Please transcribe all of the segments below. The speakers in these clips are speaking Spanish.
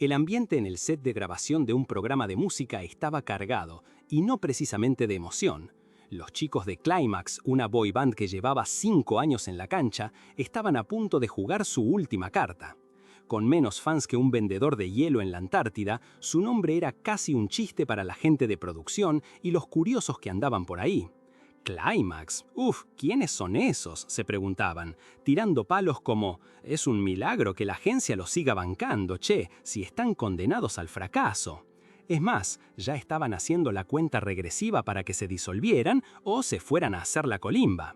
El ambiente en el set de grabación de un programa de música estaba cargado, y no precisamente de emoción. Los chicos de Climax, una boy band que llevaba 5 años en la cancha, estaban a punto de jugar su última carta. Con menos fans que un vendedor de hielo en la Antártida, su nombre era casi un chiste para la gente de producción y los curiosos que andaban por ahí. Climax, ¿quiénes son esos?, se preguntaban, tirando palos como, es un milagro que la agencia los siga bancando, si están condenados al fracaso. Es más, ya estaban haciendo la cuenta regresiva para que se disolvieran o se fueran a hacer la colimba.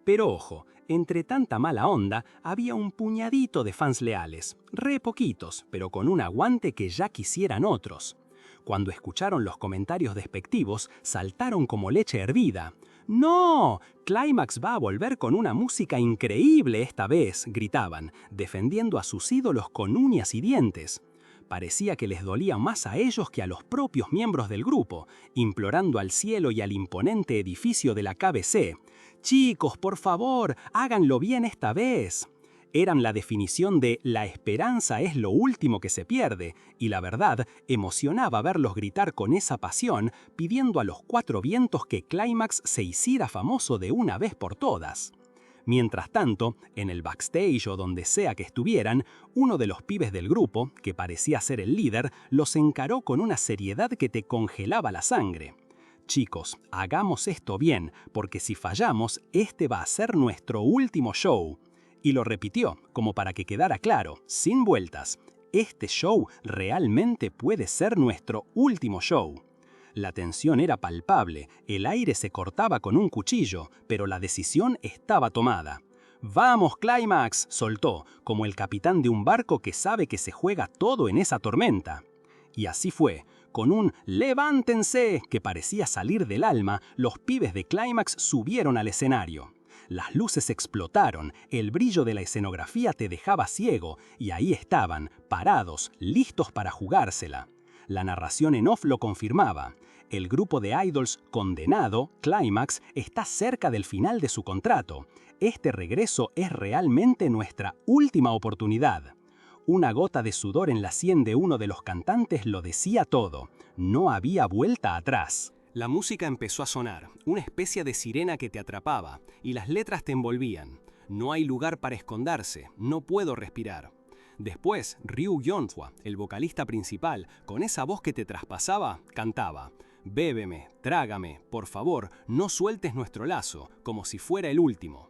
Pero ojo, entre tanta mala onda, había un puñadito de fans leales, re poquitos, pero con un aguante que ya quisieran otros. Cuando escucharon los comentarios despectivos, saltaron como leche hervida. ¡No! Climax va a volver con una música increíble esta vez, gritaban, defendiendo a sus ídolos con uñas y dientes. Parecía que les dolía más a ellos que a los propios miembros del grupo, implorando al cielo y al imponente edificio de la KBC. «Chicos, por favor, háganlo bien esta vez». Eran la definición de «la esperanza es lo último que se pierde», y la verdad, emocionaba verlos gritar con esa pasión, pidiendo a los 4 vientos que Climax se hiciera famoso de una vez por todas. Mientras tanto, en el backstage o donde sea que estuvieran, uno de los pibes del grupo, que parecía ser el líder, los encaró con una seriedad que te congelaba la sangre. «Chicos, hagamos esto bien, porque si fallamos, este va a ser nuestro último show». Y lo repitió, como para que quedara claro, sin vueltas. Este show realmente puede ser nuestro último show. La tensión era palpable, el aire se cortaba con un cuchillo, pero la decisión estaba tomada. «¡Vamos, Climax!», soltó, como el capitán de un barco que sabe que se juega todo en esa tormenta. Y así fue. Con un «¡levántense!» que parecía salir del alma, los pibes de Climax subieron al escenario. Las luces explotaron, el brillo de la escenografía te dejaba ciego, y ahí estaban, parados, listos para jugársela. La narración en off lo confirmaba. El grupo de idols condenado, Climax, está cerca del final de su contrato. Este regreso es realmente nuestra última oportunidad. Una gota de sudor en la sien de uno de los cantantes lo decía todo. No había vuelta atrás. La música empezó a sonar, una especie de sirena que te atrapaba, y las letras te envolvían. «No hay lugar para esconderse, no puedo respirar». Después, Ryu Yeonhwa, el vocalista principal, con esa voz que te traspasaba, cantaba «Bébeme, trágame, por favor, no sueltes nuestro lazo, como si fuera el último».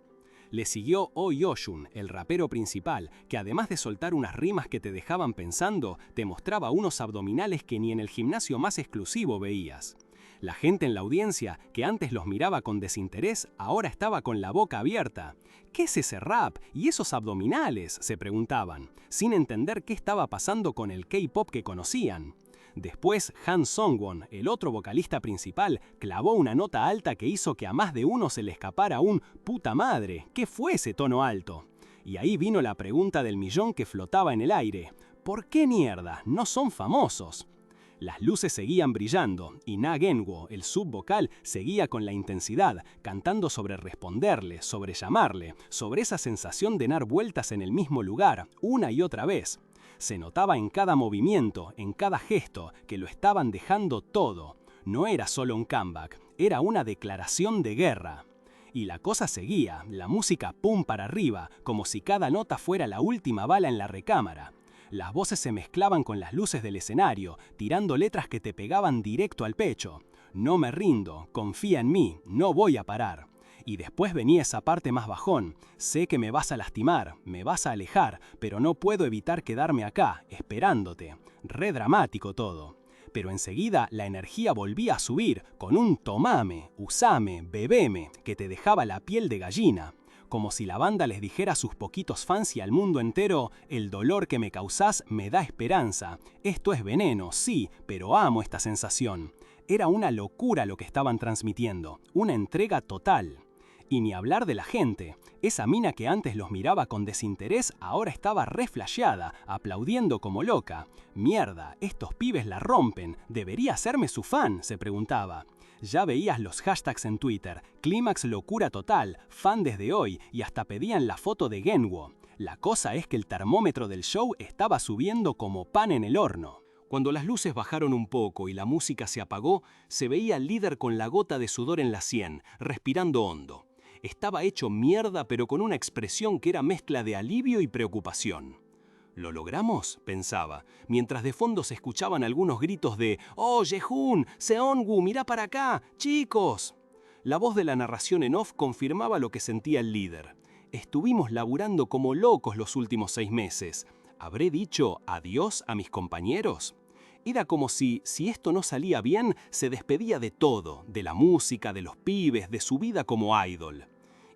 Le siguió Oh Yoshun, el rapero principal, que además de soltar unas rimas que te dejaban pensando, te mostraba unos abdominales que ni en el gimnasio más exclusivo veías. La gente en la audiencia, que antes los miraba con desinterés, ahora estaba con la boca abierta. «¿Qué es ese rap? ¿Y esos abdominales?», se preguntaban, sin entender qué estaba pasando con el K-pop que conocían. Después, Han Songwon, el otro vocalista principal, clavó una nota alta que hizo que a más de uno se le escapara un «puta madre, ¿qué fue ese tono alto?». Y ahí vino la pregunta del millón que flotaba en el aire. ¿Por qué mierda? ¿No son famosos? Las luces seguían brillando, y Na Genwo, el subvocal, seguía con la intensidad, cantando sobre responderle, sobre llamarle, sobre esa sensación de dar vueltas en el mismo lugar, una y otra vez. Se notaba en cada movimiento, en cada gesto, que lo estaban dejando todo. No era solo un comeback, era una declaración de guerra. Y la cosa seguía, la música pum para arriba, como si cada nota fuera la última bala en la recámara. Las voces se mezclaban con las luces del escenario, tirando letras que te pegaban directo al pecho. «No me rindo, confía en mí, no voy a parar». Y después venía esa parte más bajón. «Sé que me vas a lastimar, me vas a alejar, pero no puedo evitar quedarme acá, esperándote». Re dramático todo. Pero enseguida la energía volvía a subir, con un «tomame, usame, bebeme», que te dejaba la piel de gallina. Como si la banda les dijera a sus poquitos fans y al mundo entero: «El dolor que me causás me da esperanza. Esto es veneno, sí, pero amo esta sensación». Era una locura lo que estaban transmitiendo, una entrega total. Y ni hablar de la gente. Esa mina que antes los miraba con desinterés ahora estaba re flasheada, aplaudiendo como loca. «Mierda, estos pibes la rompen, ¿debería hacerme su fan?», se preguntaba. Ya veías los hashtags en Twitter, Climax locura total, fan desde hoy, y hasta pedían la foto de Genwo. La cosa es que el termómetro del show estaba subiendo como pan en el horno. Cuando las luces bajaron un poco y la música se apagó, se veía al líder con la gota de sudor en la sien, respirando hondo. Estaba hecho mierda, pero con una expresión que era mezcla de alivio y preocupación. ¿Lo logramos?, pensaba, mientras de fondo se escuchaban algunos gritos de «¡Oh, Jehun! ¡Seongu, mirá para acá! ¡Chicos!». La voz de la narración en off confirmaba lo que sentía el líder. Estuvimos laburando como locos los últimos 6 meses. ¿Habré dicho adiós a mis compañeros? Era como si esto no salía bien, se despedía de todo, de la música, de los pibes, de su vida como idol.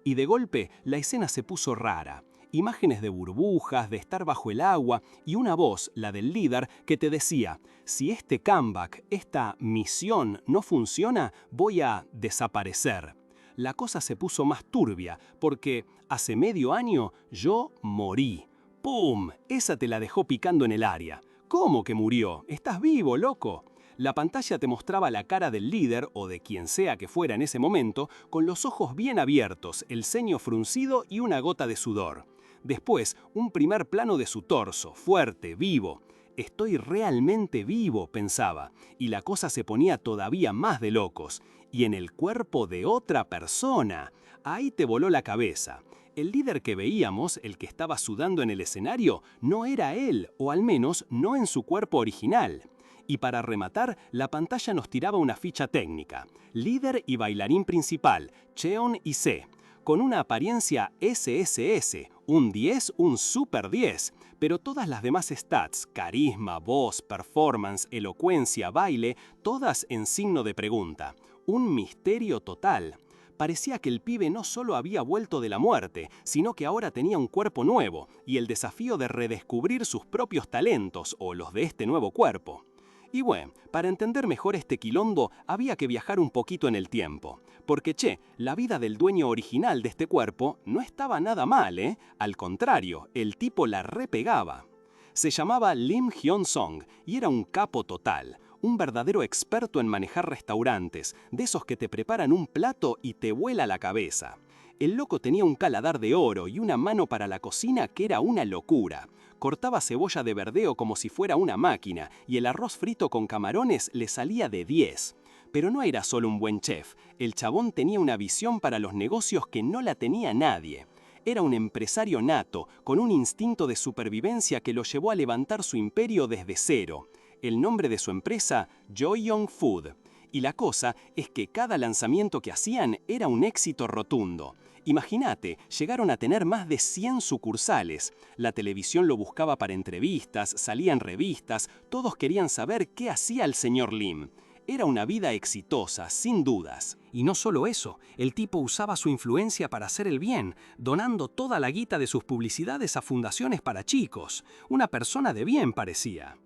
Y de golpe, la escena se puso rara. Imágenes de burbujas, de estar bajo el agua, y una voz, la del líder, que te decía, si este comeback, esta misión no funciona, voy a desaparecer. La cosa se puso más turbia, porque hace medio año yo morí. ¡Pum! Esa te la dejó picando en el área. ¿Cómo que murió? ¿Estás vivo, loco? La pantalla te mostraba la cara del líder, o de quien sea que fuera en ese momento, con los ojos bien abiertos, el ceño fruncido y una gota de sudor. Después, un primer plano de su torso, fuerte, vivo. Estoy realmente vivo, pensaba, y la cosa se ponía todavía más de locos. Y en el cuerpo de otra persona. Ahí te voló la cabeza. El líder que veíamos, el que estaba sudando en el escenario, no era él, o al menos no en su cuerpo original. Y para rematar, la pantalla nos tiraba una ficha técnica. Líder y bailarín principal, Cheon y Se, con una apariencia SSS, un 10, un super 10, pero todas las demás stats, carisma, voz, performance, elocuencia, baile, todas en signo de pregunta. Un misterio total. Parecía que el pibe no solo había vuelto de la muerte, sino que ahora tenía un cuerpo nuevo y el desafío de redescubrir sus propios talentos o los de este nuevo cuerpo. Y bueno, para entender mejor este quilombo había que viajar un poquito en el tiempo. Porque la vida del dueño original de este cuerpo no estaba nada mal, ¿eh? Al contrario, el tipo la repegaba. Se llamaba Lim Hyun-song y era un capo total. Un verdadero experto en manejar restaurantes, de esos que te preparan un plato y te vuela la cabeza. El loco tenía un caladar de oro y una mano para la cocina que era una locura. Cortaba cebolla de verdeo como si fuera una máquina y el arroz frito con camarones le salía de 10. Pero no era solo un buen chef, el chabón tenía una visión para los negocios que no la tenía nadie. Era un empresario nato, con un instinto de supervivencia que lo llevó a levantar su imperio desde cero. El nombre de su empresa, Joyoung Food. Y la cosa es que cada lanzamiento que hacían era un éxito rotundo. Imagínate, llegaron a tener más de 100 sucursales. La televisión lo buscaba para entrevistas, salían revistas, todos querían saber qué hacía el señor Lim. Era una vida exitosa, sin dudas. Y no solo eso, el tipo usaba su influencia para hacer el bien, donando toda la guita de sus publicidades a fundaciones para chicos. Una persona de bien parecía.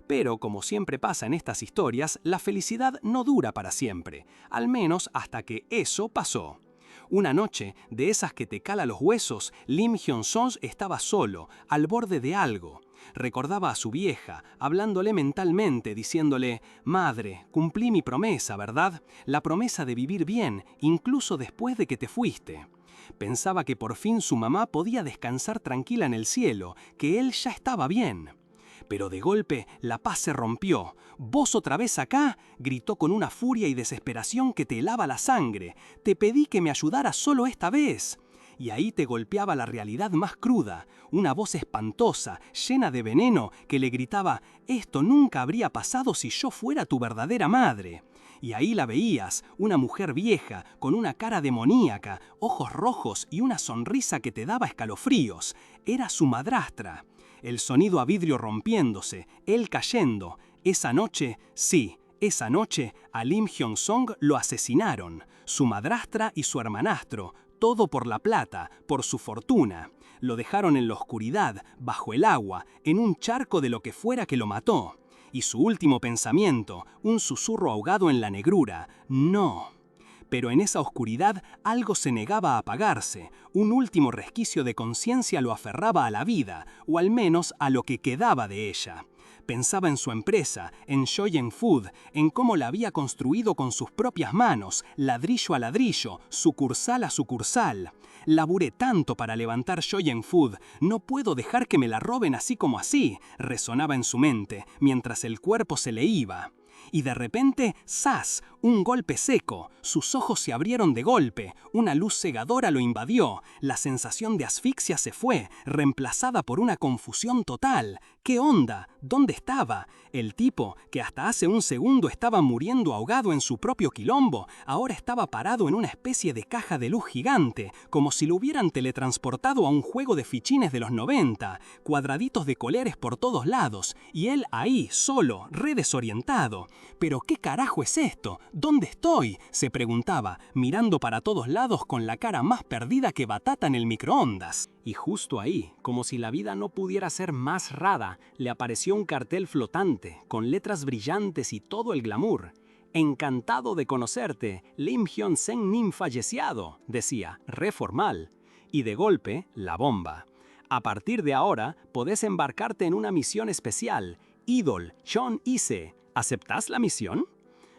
Pero, como siempre pasa en estas historias, la felicidad no dura para siempre, al menos hasta que eso pasó. Una noche, de esas que te cala los huesos, Lim Hyun-song estaba solo, al borde de algo. Recordaba a su vieja, hablándole mentalmente, diciéndole, «Madre, cumplí mi promesa, ¿verdad? La promesa de vivir bien, incluso después de que te fuiste». Pensaba que por fin su mamá podía descansar tranquila en el cielo, que él ya estaba bien. Pero de golpe la paz se rompió. «¿Vos otra vez acá?», gritó con una furia y desesperación que te helaba la sangre. «Te pedí que me ayudaras solo esta vez». Y ahí te golpeaba la realidad más cruda, una voz espantosa, llena de veneno, que le gritaba, «Esto nunca habría pasado si yo fuera tu verdadera madre». Y ahí la veías, una mujer vieja, con una cara demoníaca, ojos rojos y una sonrisa que te daba escalofríos. Era su madrastra. El sonido a vidrio rompiéndose, él cayendo. Esa noche, sí, esa noche, a Lim Hyun-song lo asesinaron. Su madrastra y su hermanastro. Todo por la plata, por su fortuna. Lo dejaron en la oscuridad, bajo el agua, en un charco de lo que fuera que lo mató. Y su último pensamiento, un susurro ahogado en la negrura, no. Pero en esa oscuridad algo se negaba a apagarse, un último resquicio de conciencia lo aferraba a la vida, o al menos a lo que quedaba de ella. Pensaba en su empresa, en Shoyen Food, en cómo la había construido con sus propias manos, ladrillo a ladrillo, sucursal a sucursal. Laburé tanto para levantar Shoyen Food, no puedo dejar que me la roben así como así, resonaba en su mente, mientras el cuerpo se le iba. Y de repente, ¡zas!, un golpe seco. Sus ojos se abrieron de golpe, una luz cegadora lo invadió, la sensación de asfixia se fue, reemplazada por una confusión total. ¿Qué onda? ¿Dónde estaba? El tipo, que hasta hace un segundo estaba muriendo ahogado en su propio quilombo, ahora estaba parado en una especie de caja de luz gigante, como si lo hubieran teletransportado a un juego de fichines de los 90, cuadraditos de colores por todos lados, y él ahí, solo, re desorientado. ¿Pero qué carajo es esto? ¿Dónde estoy?, se preguntaba, mirando para todos lados con la cara más perdida que batata en el microondas. Y justo ahí, como si la vida no pudiera ser más rara, le apareció un cartel flotante, con letras brillantes y todo el glamour. «Encantado de conocerte, Lim Hyun-sen Nim falleciado», decía, re formal. Y de golpe, la bomba. «A partir de ahora, podés embarcarte en una misión especial. Idol, Chon Ise. ¿Aceptás la misión?».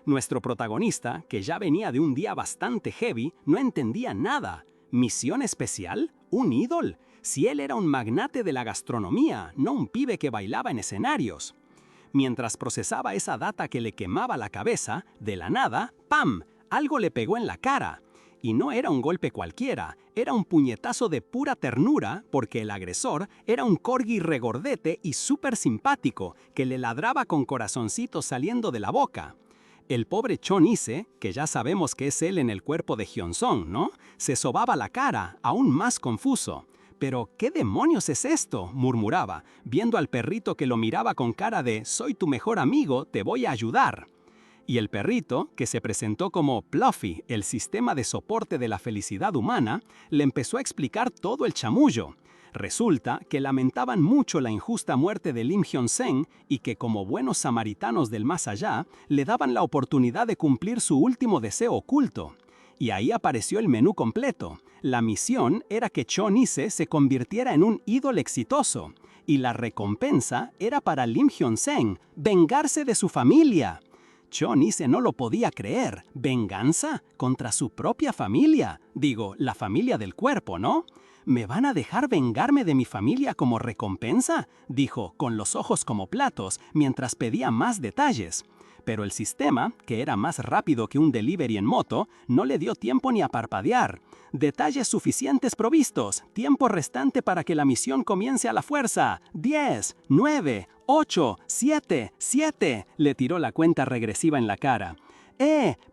Nuestro protagonista, que ya venía de un día bastante heavy, no entendía nada. ¿Misión especial? ¿Un ídol? Si él era un magnate de la gastronomía, no un pibe que bailaba en escenarios. Mientras procesaba esa data que le quemaba la cabeza, de la nada, ¡pam!, algo le pegó en la cara. Y no era un golpe cualquiera, era un puñetazo de pura ternura, porque el agresor era un corgi regordete y súper simpático, que le ladraba con corazoncitos saliendo de la boca. El pobre Chon Ise, que ya sabemos que es él en el cuerpo de Hyun-song, ¿no?, se sobaba la cara, aún más confuso. «¿Pero qué demonios es esto?», murmuraba, viendo al perrito que lo miraba con cara de «soy tu mejor amigo, te voy a ayudar». Y el perrito, que se presentó como Pluffy, el sistema de soporte de la felicidad humana, le empezó a explicar todo el chamullo. Resulta que lamentaban mucho la injusta muerte de Lim Hyun-sen y que como buenos samaritanos del más allá, le daban la oportunidad de cumplir su último deseo oculto. Y ahí apareció el menú completo. La misión era que Chon Ise se convirtiera en un ídolo exitoso. Y la recompensa era para Lim Hyun-sen, vengarse de su familia. Chon Ise no lo podía creer. ¿Venganza? ¿Contra su propia familia? Digo, la familia del cuerpo, ¿no? ¿Me van a dejar vengarme de mi familia como recompensa?, dijo, con los ojos como platos, mientras pedía más detalles. Pero el sistema, que era más rápido que un delivery en moto, no le dio tiempo ni a parpadear. «Detalles suficientes provistos. Tiempo restante para que la misión comience a la fuerza. 10, 9, 8, 7, 7. Le tiró la cuenta regresiva en la cara.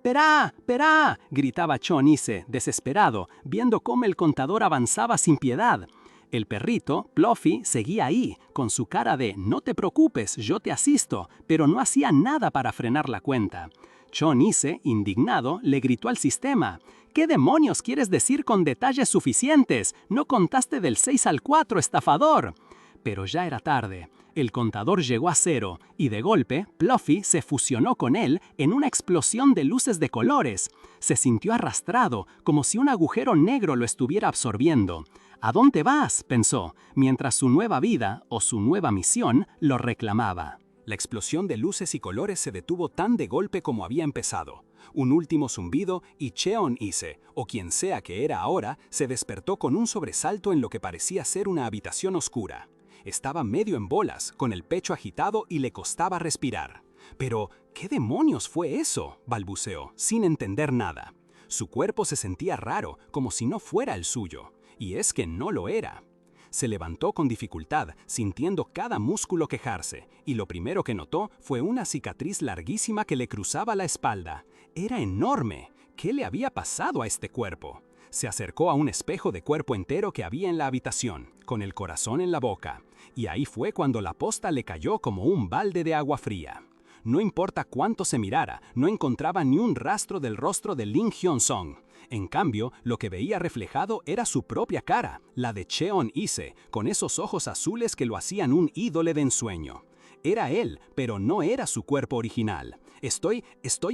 ¡Perá! ¡Perá!, gritaba Chon Ise, desesperado, viendo cómo el contador avanzaba sin piedad. El perrito, Pluffy, seguía ahí, con su cara de «no te preocupes, yo te asisto», pero no hacía nada para frenar la cuenta. Chon Ise, indignado, le gritó al sistema: «¿Qué demonios quieres decir con detalles suficientes? No contaste del 6 al 4, estafador». Pero ya era tarde. El contador llegó a 0 y de golpe Pluffy se fusionó con él en una explosión de luces de colores. Se sintió arrastrado, como si un agujero negro lo estuviera absorbiendo. «¿A dónde vas?», pensó, mientras su nueva vida o su nueva misión lo reclamaba. La explosión de luces y colores se detuvo tan de golpe como había empezado. Un último zumbido y Cheon Ise, o quien sea que era ahora, se despertó con un sobresalto en lo que parecía ser una habitación oscura. Estaba medio en bolas, con el pecho agitado y le costaba respirar. «¿Pero qué demonios fue eso?», balbuceó, sin entender nada. Su cuerpo se sentía raro, como si no fuera el suyo. Y es que no lo era. Se levantó con dificultad, sintiendo cada músculo quejarse, y lo primero que notó fue una cicatriz larguísima que le cruzaba la espalda. Era enorme. ¿Qué le había pasado a este cuerpo? Se acercó a un espejo de cuerpo entero que había en la habitación, con el corazón en la boca, y ahí fue cuando la posta le cayó como un balde de agua fría. No importa cuánto se mirara, no encontraba ni un rastro del rostro de Lim Hyun-song. En cambio, lo que veía reflejado era su propia cara, la de Cheon Ise, con esos ojos azules que lo hacían un ídolo de ensueño. Era él, pero no era su cuerpo original. Estoy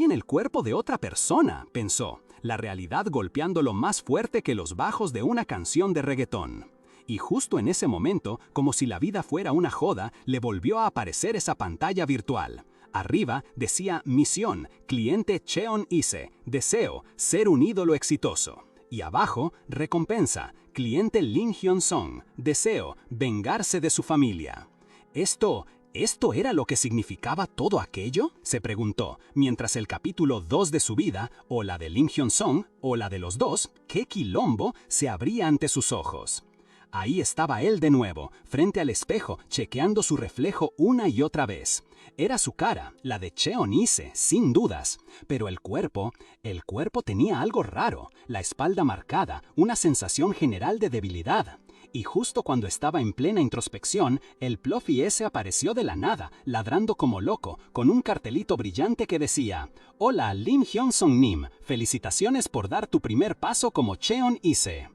en el cuerpo de otra persona», pensó, la realidad golpeándolo más fuerte que los bajos de una canción de reggaetón. Y justo en ese momento, como si la vida fuera una joda, le volvió a aparecer esa pantalla virtual. Arriba decía Misión, cliente Cheon Ise, deseo, ser un ídolo exitoso. Y abajo, recompensa, cliente Lim Hyun-song, deseo, vengarse de su familia. ¿Esto era lo que significaba todo aquello? Se preguntó, mientras el capítulo 2 de su vida, o la de Lim Hyun-song, o la de los dos, qué quilombo, se abría ante sus ojos. Ahí estaba él de nuevo, frente al espejo, chequeando su reflejo una y otra vez. Era su cara, la de Cheon Ise, sin dudas. Pero el cuerpo tenía algo raro, la espalda marcada, una sensación general de debilidad. Y justo cuando estaba en plena introspección, el Fluffy ese apareció de la nada, ladrando como loco, con un cartelito brillante que decía: «Hola, Lim Hyun-song Nim, felicitaciones por dar tu primer paso como Cheon Ise».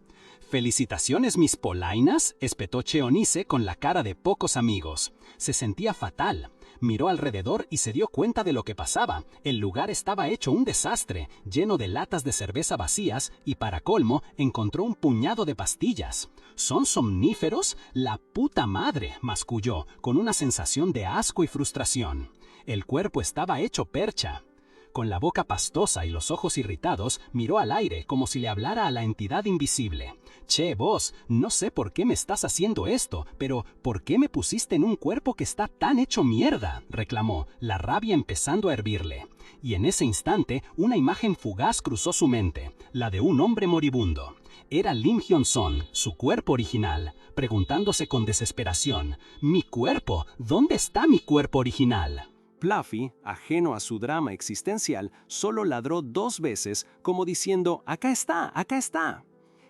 «¿Felicitaciones, mis polainas?», espetó Cheon Ise con la cara de pocos amigos. Se sentía fatal. Miró alrededor y se dio cuenta de lo que pasaba. El lugar estaba hecho un desastre, lleno de latas de cerveza vacías y, para colmo, encontró un puñado de pastillas. ¿Son somníferos? ¡La puta madre!, masculló, con una sensación de asco y frustración. El cuerpo estaba hecho percha. Con la boca pastosa y los ojos irritados, miró al aire como si le hablara a la entidad invisible. «Che, vos, no sé por qué me estás haciendo esto, pero ¿por qué me pusiste en un cuerpo que está tan hecho mierda?», reclamó, la rabia empezando a hervirle. Y en ese instante, una imagen fugaz cruzó su mente, la de un hombre moribundo. Era Lim Hyun-song, su cuerpo original, preguntándose con desesperación: «¿Mi cuerpo? ¿Dónde está mi cuerpo original?». Fluffy, ajeno a su drama existencial, solo ladró 2 veces, como diciendo: «Acá está, acá está».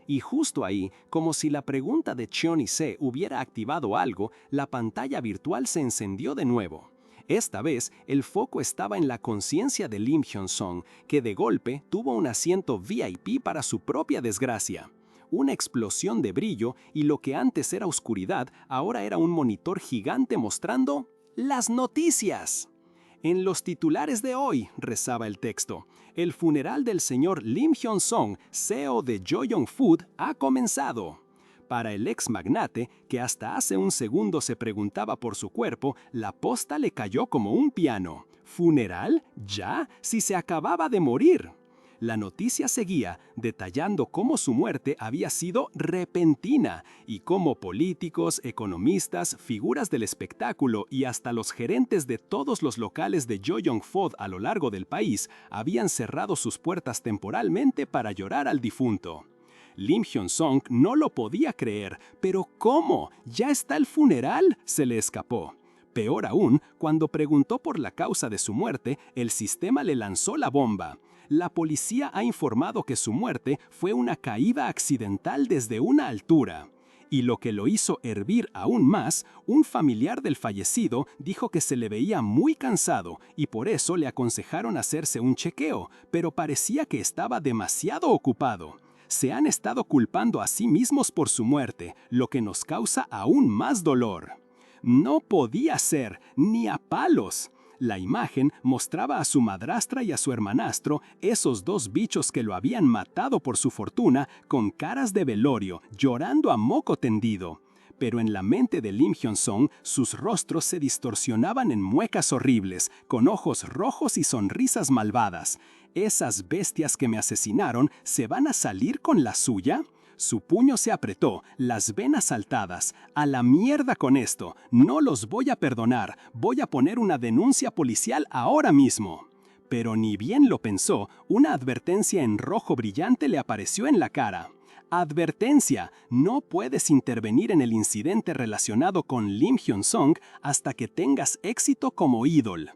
Y justo ahí, como si la pregunta de Cheon Ise hubiera activado algo, la pantalla virtual se encendió de nuevo. Esta vez, el foco estaba en la conciencia de Lim Hyun-song, que de golpe tuvo un asiento VIP para su propia desgracia. Una explosión de brillo y lo que antes era oscuridad, ahora era un monitor gigante mostrando las noticias. En los titulares de hoy, rezaba el texto, el funeral del señor Lim Hyun-song, CEO de Joyoung Food, ha comenzado. Para el ex magnate, que hasta hace un segundo se preguntaba por su cuerpo, la posta le cayó como un piano. ¿Funeral? ¿Ya? Si se acababa de morir. La noticia seguía, detallando cómo su muerte había sido repentina y cómo políticos, economistas, figuras del espectáculo y hasta los gerentes de todos los locales de Joyoung Food a lo largo del país habían cerrado sus puertas temporalmente para llorar al difunto. Lim Hyun-song no lo podía creer, pero ¿cómo? ¿Ya está el funeral?, se le escapó. Peor aún, cuando preguntó por la causa de su muerte, el sistema le lanzó la bomba. La policía ha informado que su muerte fue una caída accidental desde una altura. Y lo que lo hizo hervir aún más, un familiar del fallecido dijo que se le veía muy cansado y por eso le aconsejaron hacerse un chequeo, pero parecía que estaba demasiado ocupado. Se han estado culpando a sí mismos por su muerte, lo que nos causa aún más dolor. No podía ser, ni a palos. La imagen mostraba a su madrastra y a su hermanastro, esos 2 bichos que lo habían matado por su fortuna, con caras de velorio, llorando a moco tendido. Pero en la mente de Lim Hyun-song, sus rostros se distorsionaban en muecas horribles, con ojos rojos y sonrisas malvadas. ¿Esas bestias que me asesinaron se van a salir con la suya? Su puño se apretó, las venas saltadas. «A la mierda con esto, no los voy a perdonar, voy a poner una denuncia policial ahora mismo». Pero ni bien lo pensó, una advertencia en rojo brillante le apareció en la cara. «Advertencia, no puedes intervenir en el incidente relacionado con Lim Hyun-song hasta que tengas éxito como ídolo».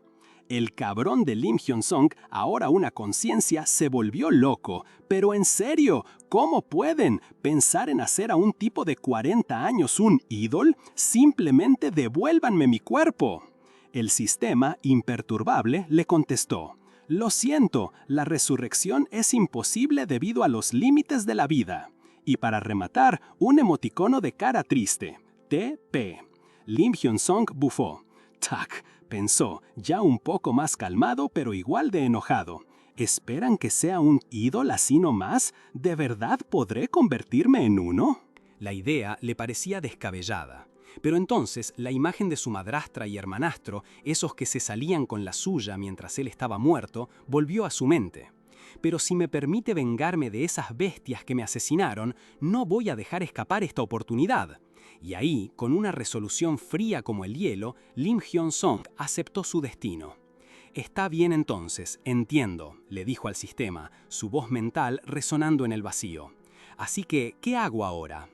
El cabrón de Lim Hyun-song, ahora una conciencia, se volvió loco. Pero en serio, ¿cómo pueden pensar en hacer a un tipo de 40 años un ídolo? Simplemente devuélvanme mi cuerpo. El sistema, imperturbable, le contestó: «Lo siento, la resurrección es imposible debido a los límites de la vida». Y para rematar, un emoticono de cara triste. TP. Lim Hyun-song bufó. «Tac», pensó, ya un poco más calmado pero igual de enojado. ¿Esperan que sea un ídolo así nomás? ¿De verdad podré convertirme en uno? La idea le parecía descabellada. Pero entonces la imagen de su madrastra y hermanastro, esos que se salían con la suya mientras él estaba muerto, volvió a su mente. Pero si me permite vengarme de esas bestias que me asesinaron, no voy a dejar escapar esta oportunidad. Y ahí, con una resolución fría como el hielo, Lim Hyun-song aceptó su destino. Está bien entonces, entiendo, le dijo al sistema, su voz mental resonando en el vacío. Así que, ¿qué hago ahora?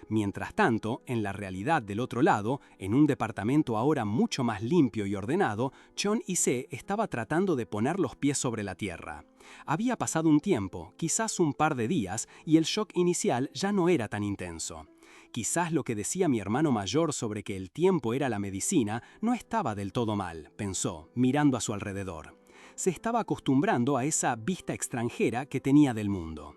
Mientras tanto, en la realidad del otro lado, en un departamento ahora mucho más limpio y ordenado, Chon Il-se estaba tratando de poner los pies sobre la tierra. Había pasado un tiempo, quizás un par de días, y el shock inicial ya no era tan intenso. Quizás lo que decía mi hermano mayor sobre que el tiempo era la medicina no estaba del todo mal, pensó, mirando a su alrededor. Se estaba acostumbrando a esa vista extranjera que tenía del mundo.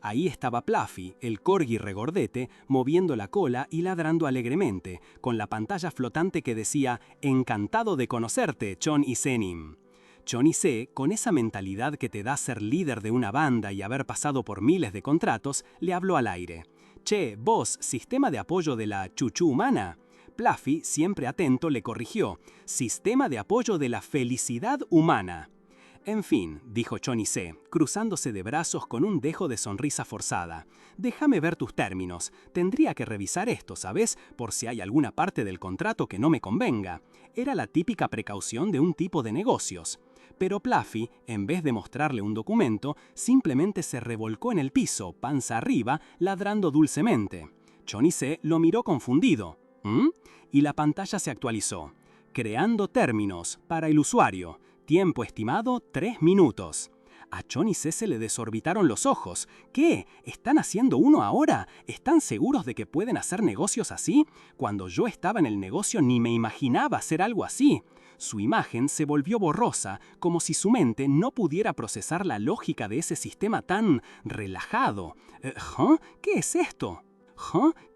Ahí estaba Pluffy, el corgi regordete, moviendo la cola y ladrando alegremente, con la pantalla flotante que decía «Encantado de conocerte, Chon Il-senim». Chon Il-se, con esa mentalidad que te da ser líder de una banda y haber pasado por miles de contratos, le habló al aire. «Che, vos, ¿sistema de apoyo de la chuchu humana?» Pluffy, siempre atento, le corrigió. «Sistema de apoyo de la felicidad humana». En fin, dijo Chon Il-se, cruzándose de brazos con un dejo de sonrisa forzada. Déjame ver tus términos. Tendría que revisar esto, ¿sabes? Por si hay alguna parte del contrato que no me convenga. Era la típica precaución de un tipo de negocios. Pero Pluffy, en vez de mostrarle un documento, simplemente se revolcó en el piso, panza arriba, ladrando dulcemente. Chon Il-se lo miró confundido. ¿Mm? Y la pantalla se actualizó. Creando términos para el usuario. Tiempo estimado 3 minutos. A Chon Il-se se le desorbitaron los ojos. ¿Qué? ¿Están haciendo uno ahora? ¿Están seguros de que pueden hacer negocios así? Cuando yo estaba en el negocio ni me imaginaba hacer algo así. Su imagen se volvió borrosa, como si su mente no pudiera procesar la lógica de ese sistema tan relajado. ¿Qué es esto?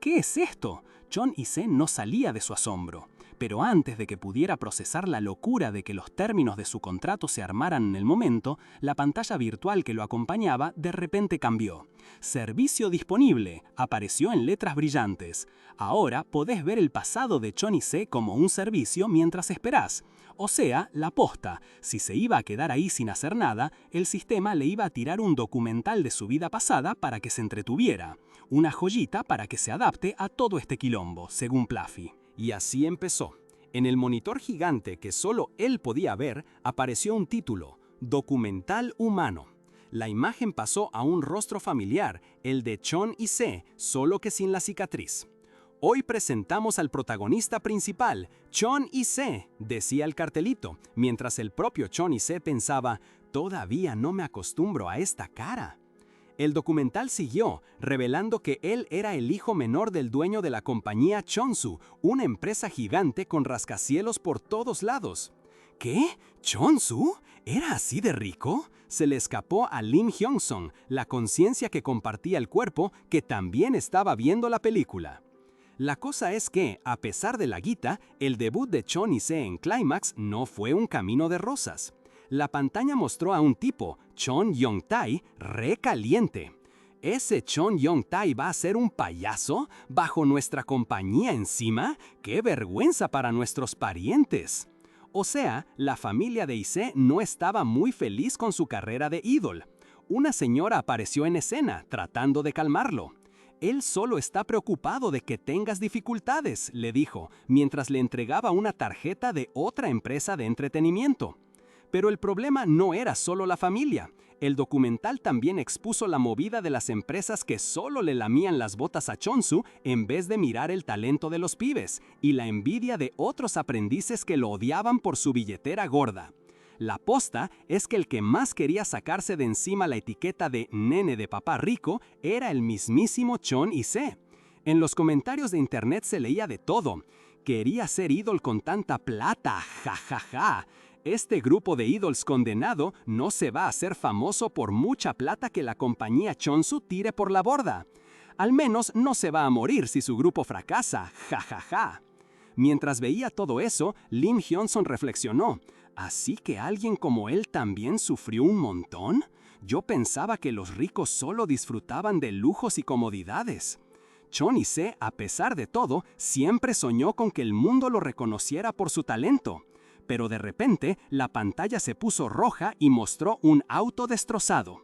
¿Qué es esto? Chon Il-se no salía de su asombro. Pero antes de que pudiera procesar la locura de que los términos de su contrato se armaran en el momento, la pantalla virtual que lo acompañaba de repente cambió. Servicio disponible, apareció en letras brillantes. Ahora podés ver el pasado de Chon Il-se como un servicio mientras esperás. O sea, la posta. Si se iba a quedar ahí sin hacer nada, el sistema le iba a tirar un documental de su vida pasada para que se entretuviera. Una joyita para que se adapte a todo este quilombo, según Pluffy. Y así empezó. En el monitor gigante que solo él podía ver, apareció un título, Documental Humano. La imagen pasó a un rostro familiar, el de Chon Il-se, solo que sin la cicatriz. Hoy presentamos al protagonista principal, Chon Il-se, decía el cartelito, mientras el propio Chon Il-se pensaba, todavía no me acostumbro a esta cara. El documental siguió, revelando que él era el hijo menor del dueño de la compañía Chonsu, una empresa gigante con rascacielos por todos lados. ¿Qué? ¿Chonsu? ¿Era así de rico? Se le escapó a Lim Hyun-song, la conciencia que compartía el cuerpo, que también estaba viendo la película. La cosa es que, a pesar de la guita, el debut de Chon Il-se en Climax no fue un camino de rosas. La pantalla mostró a un tipo, Chon Yong-tae, recaliente. ¿Ese Chon Yong-tae va a ser un payaso? ¿Bajo nuestra compañía encima? ¡Qué vergüenza para nuestros parientes! O sea, la familia de Il-se no estaba muy feliz con su carrera de ídol. Una señora apareció en escena, tratando de calmarlo. Él solo está preocupado de que tengas dificultades, le dijo, mientras le entregaba una tarjeta de otra empresa de entretenimiento. Pero el problema no era solo la familia. El documental también expuso la movida de las empresas que solo le lamían las botas a Chonsu en vez de mirar el talento de los pibes, y la envidia de otros aprendices que lo odiaban por su billetera gorda. La posta es que el que más quería sacarse de encima la etiqueta de nene de papá rico era el mismísimo Chon Il-se. En los comentarios de internet se leía de todo. Quería ser ídol con tanta plata, jajaja. Este grupo de ídols condenado no se va a hacer famoso por mucha plata que la compañía Chonsu tire por la borda. Al menos no se va a morir si su grupo fracasa, jajaja. Mientras veía todo eso, Lim Hyun-song reflexionó. ¿Así que alguien como él también sufrió un montón? Yo pensaba que los ricos solo disfrutaban de lujos y comodidades. Chon Ise, a pesar de todo, siempre soñó con que el mundo lo reconociera por su talento. Pero de repente, la pantalla se puso roja y mostró un auto destrozado.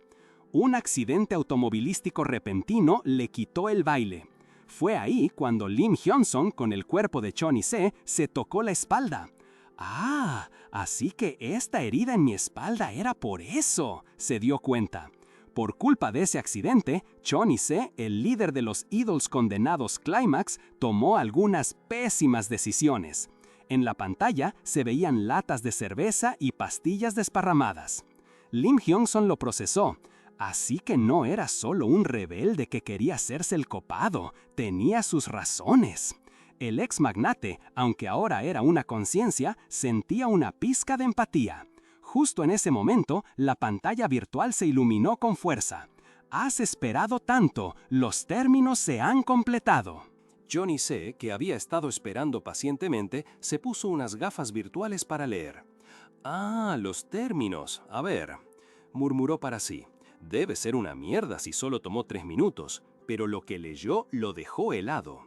Un accidente automovilístico repentino le quitó el baile. Fue ahí cuando Lim Hyun-sung, con el cuerpo de Chon Ise, se tocó la espalda. ¡Ah! Así que esta herida en mi espalda era por eso, se dio cuenta. Por culpa de ese accidente, Chon Ise, el líder de los ídolos condenados Climax, tomó algunas pésimas decisiones. En la pantalla se veían latas de cerveza y pastillas desparramadas. Lim Hyun-sung lo procesó. Así que no era solo un rebelde que quería hacerse el copado, tenía sus razones. El ex magnate, aunque ahora era una conciencia, sentía una pizca de empatía. Justo en ese momento, la pantalla virtual se iluminó con fuerza. «Has esperado tanto, los términos se han completado». Chon Ise, que había estado esperando pacientemente, se puso unas gafas virtuales para leer. «Ah, los términos. A ver», murmuró para sí. «Debe ser una mierda si solo tomó 3 minutos», pero lo que leyó lo dejó helado.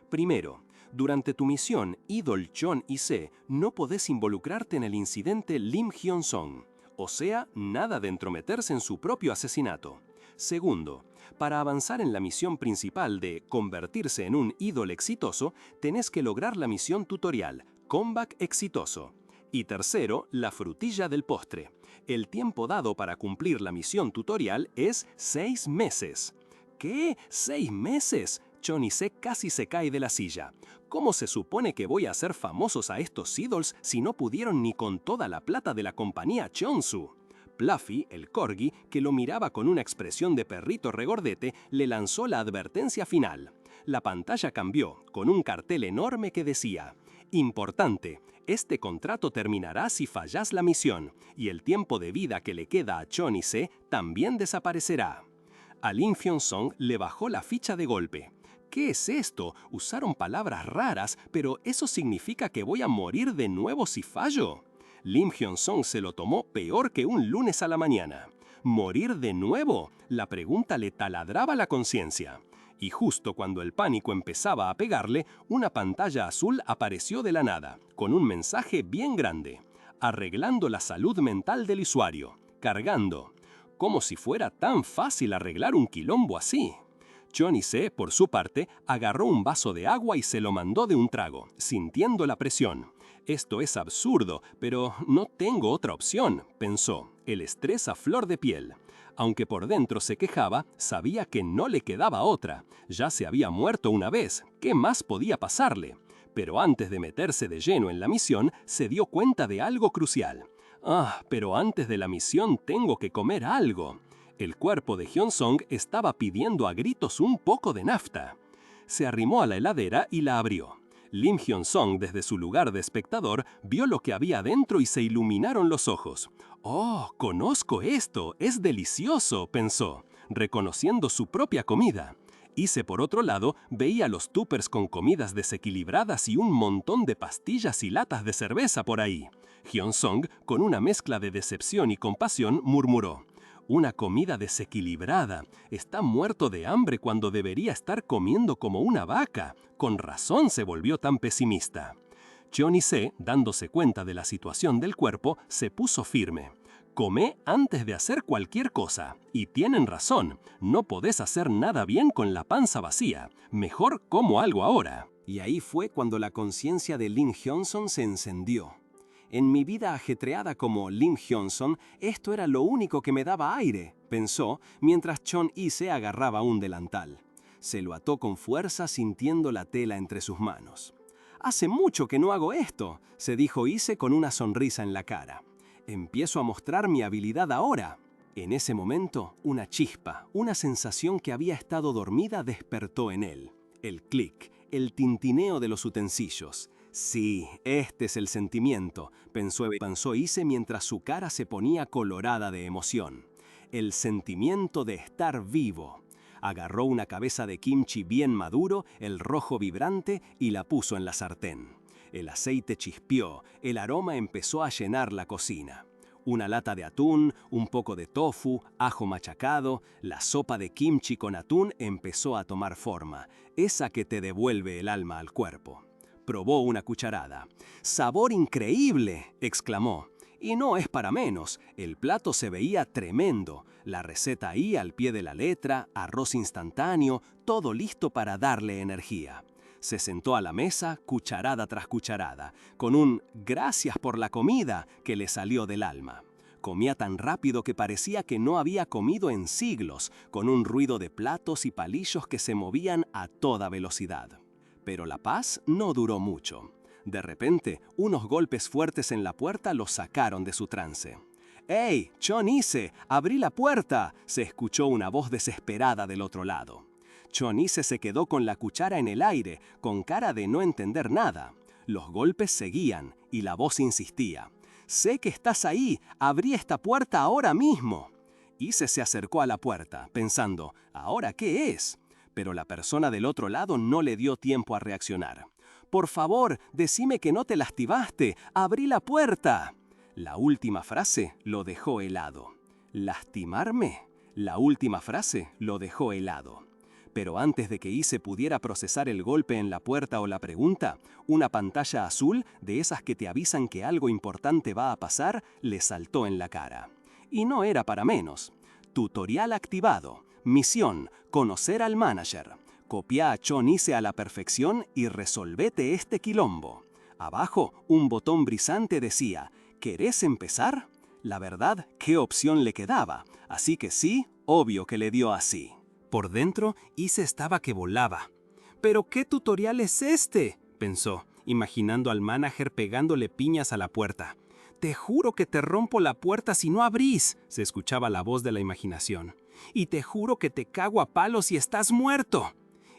Primero, durante tu misión Idol Chon Ise, no podés involucrarte en el incidente Lim Hyun-sung, o sea, nada de entrometerse en su propio asesinato. Segundo, para avanzar en la misión principal de convertirse en un ídolo exitoso, tenés que lograr la misión tutorial, Comeback Exitoso. Y tercero, la frutilla del postre. El tiempo dado para cumplir la misión tutorial es 6 meses. ¿Qué? ¿6 meses? Chon Ise casi se cae de la silla. ¿Cómo se supone que voy a hacer famosos a estos ídols si no pudieron ni con toda la plata de la compañía Cheonsu? Pluffy, el corgi, que lo miraba con una expresión de perrito regordete, le lanzó la advertencia final. La pantalla cambió, con un cartel enorme que decía: «Importante, este contrato terminará si fallas la misión, y el tiempo de vida que le queda a Chon Ise también desaparecerá». A Lim Hyun-sung le bajó la ficha de golpe. ¿Qué es esto? Usaron palabras raras, pero ¿eso significa que voy a morir de nuevo si fallo? Lim Hyun-sung se lo tomó peor que un lunes a la mañana. ¿Morir de nuevo? La pregunta le taladraba la conciencia. Y justo cuando el pánico empezaba a pegarle, una pantalla azul apareció de la nada, con un mensaje bien grande. Arreglando la salud mental del usuario. Cargando. Como si fuera tan fácil arreglar un quilombo así. Chon Ise, por su parte, agarró un vaso de agua y se lo mandó de un trago, sintiendo la presión. Esto es absurdo, pero no tengo otra opción, pensó, el estrés a flor de piel. Aunque por dentro se quejaba, sabía que no le quedaba otra. Ya se había muerto una vez, ¿qué más podía pasarle? Pero antes de meterse de lleno en la misión, se dio cuenta de algo crucial. Pero antes de la misión tengo que comer algo. El cuerpo de Hyun-sung estaba pidiendo a gritos un poco de nafta. Se arrimó a la heladera y la abrió. Lim Hyun-sung, desde su lugar de espectador, vio lo que había adentro y se iluminaron los ojos. «Oh, conozco esto, es delicioso», pensó, reconociendo su propia comida. Ise, por otro lado, veía los tuppers con comidas desequilibradas y un montón de pastillas y latas de cerveza por ahí. Hyun-sung, con una mezcla de decepción y compasión, murmuró: «Una comida desequilibrada. Está muerto de hambre cuando debería estar comiendo como una vaca. Con razón se volvió tan pesimista». Chon Ise, dándose cuenta de la situación del cuerpo, se puso firme. «Come antes de hacer cualquier cosa. Y tienen razón, no podés hacer nada bien con la panza vacía. Mejor como algo ahora». Y ahí fue cuando la conciencia de Lim Hyun-sung se encendió. En mi vida ajetreada como Lim Hyun-sung, esto era lo único que me daba aire, pensó, mientras Chon Ise agarraba un delantal. Se lo ató con fuerza sintiendo la tela entre sus manos. «Hace mucho que no hago esto», se dijo Ise con una sonrisa en la cara. «Empiezo a mostrar mi habilidad ahora». En ese momento, una chispa, una sensación que había estado dormida despertó en él. El clic, el tintineo de los utensilios. «Sí, este es el sentimiento», pensó Ise mientras su cara se ponía colorada de emoción. «El sentimiento de estar vivo». Agarró una cabeza de kimchi bien maduro, el rojo vibrante, y la puso en la sartén. El aceite chispeó, el aroma empezó a llenar la cocina. Una lata de atún, un poco de tofu, ajo machacado, la sopa de kimchi con atún empezó a tomar forma, esa que te devuelve el alma al cuerpo. Probó una cucharada. ¡Sabor increíble!, exclamó. Y no es para menos, el plato se veía tremendo, la receta ahí al pie de la letra, arroz instantáneo, todo listo para darle energía. Se sentó a la mesa, cucharada tras cucharada, con un «gracias por la comida» que le salió del alma. Comía tan rápido que parecía que no había comido en siglos, con un ruido de platos y palillos que se movían a toda velocidad. Pero la paz no duró mucho. De repente, unos golpes fuertes en la puerta lo sacaron de su trance. «¡Hey, Chon-Ise! ¡Abrí la puerta!», se escuchó una voz desesperada del otro lado. Chon-Ise se quedó con la cuchara en el aire, con cara de no entender nada. Los golpes seguían y la voz insistía. «Sé que estás ahí, abrí esta puerta ahora mismo». Ise se acercó a la puerta, pensando, ¿ahora qué es? Pero la persona del otro lado no le dio tiempo a reaccionar. «Por favor, decime que no te lastimaste, abrí la puerta». La última frase lo dejó helado. ¿Lastimarme? La última frase lo dejó helado. Pero antes de que Ise pudiera procesar el golpe en la puerta o la pregunta, una pantalla azul, de esas que te avisan que algo importante va a pasar, le saltó en la cara. Y no era para menos. Tutorial activado. Misión: conocer al manager. Copia a Chon-Ise a la perfección y resolvete este quilombo. Abajo, un botón brisante decía, ¿querés empezar? La verdad, ¿qué opción le quedaba? Así que sí, obvio que le dio así. Por dentro, Ise estaba que volaba. «¿Pero qué tutorial es este?», pensó, imaginando al manager pegándole piñas a la puerta. «Te juro que te rompo la puerta si no abrís», se escuchaba la voz de la imaginación. «Y te juro que te cago a palos si estás muerto».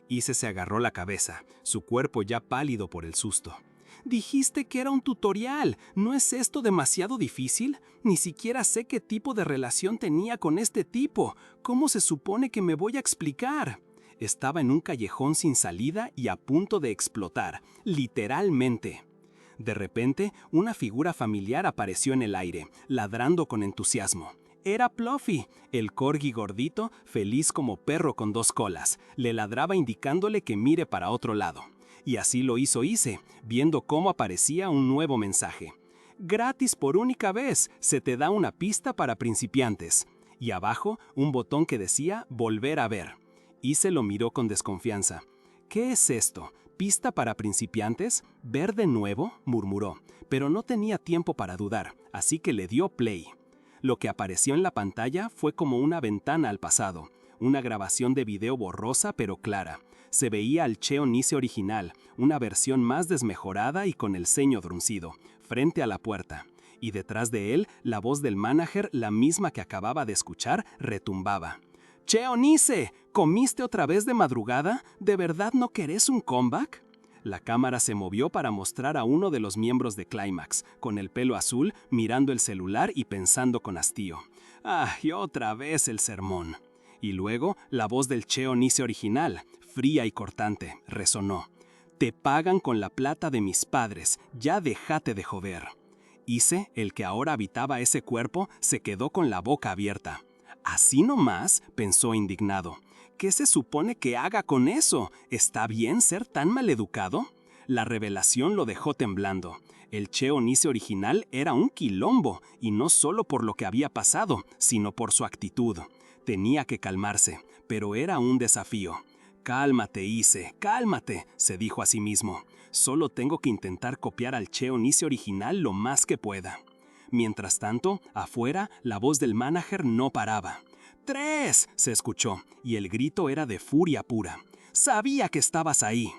Ise se agarró la cabeza, su cuerpo ya pálido por el susto. «Dijiste que era un tutorial. ¿No es esto demasiado difícil? Ni siquiera sé qué tipo de relación tenía con este tipo. ¿Cómo se supone que me voy a explicar?». Estaba en un callejón sin salida y a punto de explotar, literalmente. De repente, una figura familiar apareció en el aire, ladrando con entusiasmo. Era Fluffy, el corgi gordito, feliz como perro con dos colas. Le ladraba indicándole que mire para otro lado. Y así lo hizo Ise, viendo cómo aparecía un nuevo mensaje. «Gratis por única vez, se te da una pista para principiantes». Y abajo, un botón que decía «Volver a ver». Ise lo miró con desconfianza. «¿Qué es esto? ¿Pista para principiantes? ¿Ver de nuevo?», murmuró, pero no tenía tiempo para dudar, así que le dio play. Lo que apareció en la pantalla fue como una ventana al pasado, una grabación de video borrosa pero clara. Se veía al Chon-Ise original, una versión más desmejorada y con el ceño fruncido, frente a la puerta. Y detrás de él, la voz del manager, la misma que acababa de escuchar, retumbaba. «Chon-Ise, ¿comiste otra vez de madrugada? ¿De verdad no querés un comeback?». La cámara se movió para mostrar a uno de los miembros de Climax, con el pelo azul, mirando el celular y pensando con hastío. «¡Ay, otra vez el sermón!». Y luego, la voz del Chon-Ise original, fría y cortante, resonó. «Te pagan con la plata de mis padres, ya déjate de joder». Ise, el que ahora habitaba ese cuerpo, se quedó con la boca abierta. «¿Así nomás?», pensó indignado. «¿Qué se supone que haga con eso? ¿Está bien ser tan maleducado?». La revelación lo dejó temblando. El Chon-Ise original era un quilombo, y no solo por lo que había pasado, sino por su actitud. Tenía que calmarse, pero era un desafío. «Cálmate, Ise, cálmate», se dijo a sí mismo. «Solo tengo que intentar copiar al Chon-Ise original lo más que pueda». Mientras tanto, afuera, la voz del manager no paraba. «¡3!», se escuchó, y el grito era de furia pura. «¡Sabía que estabas ahí!».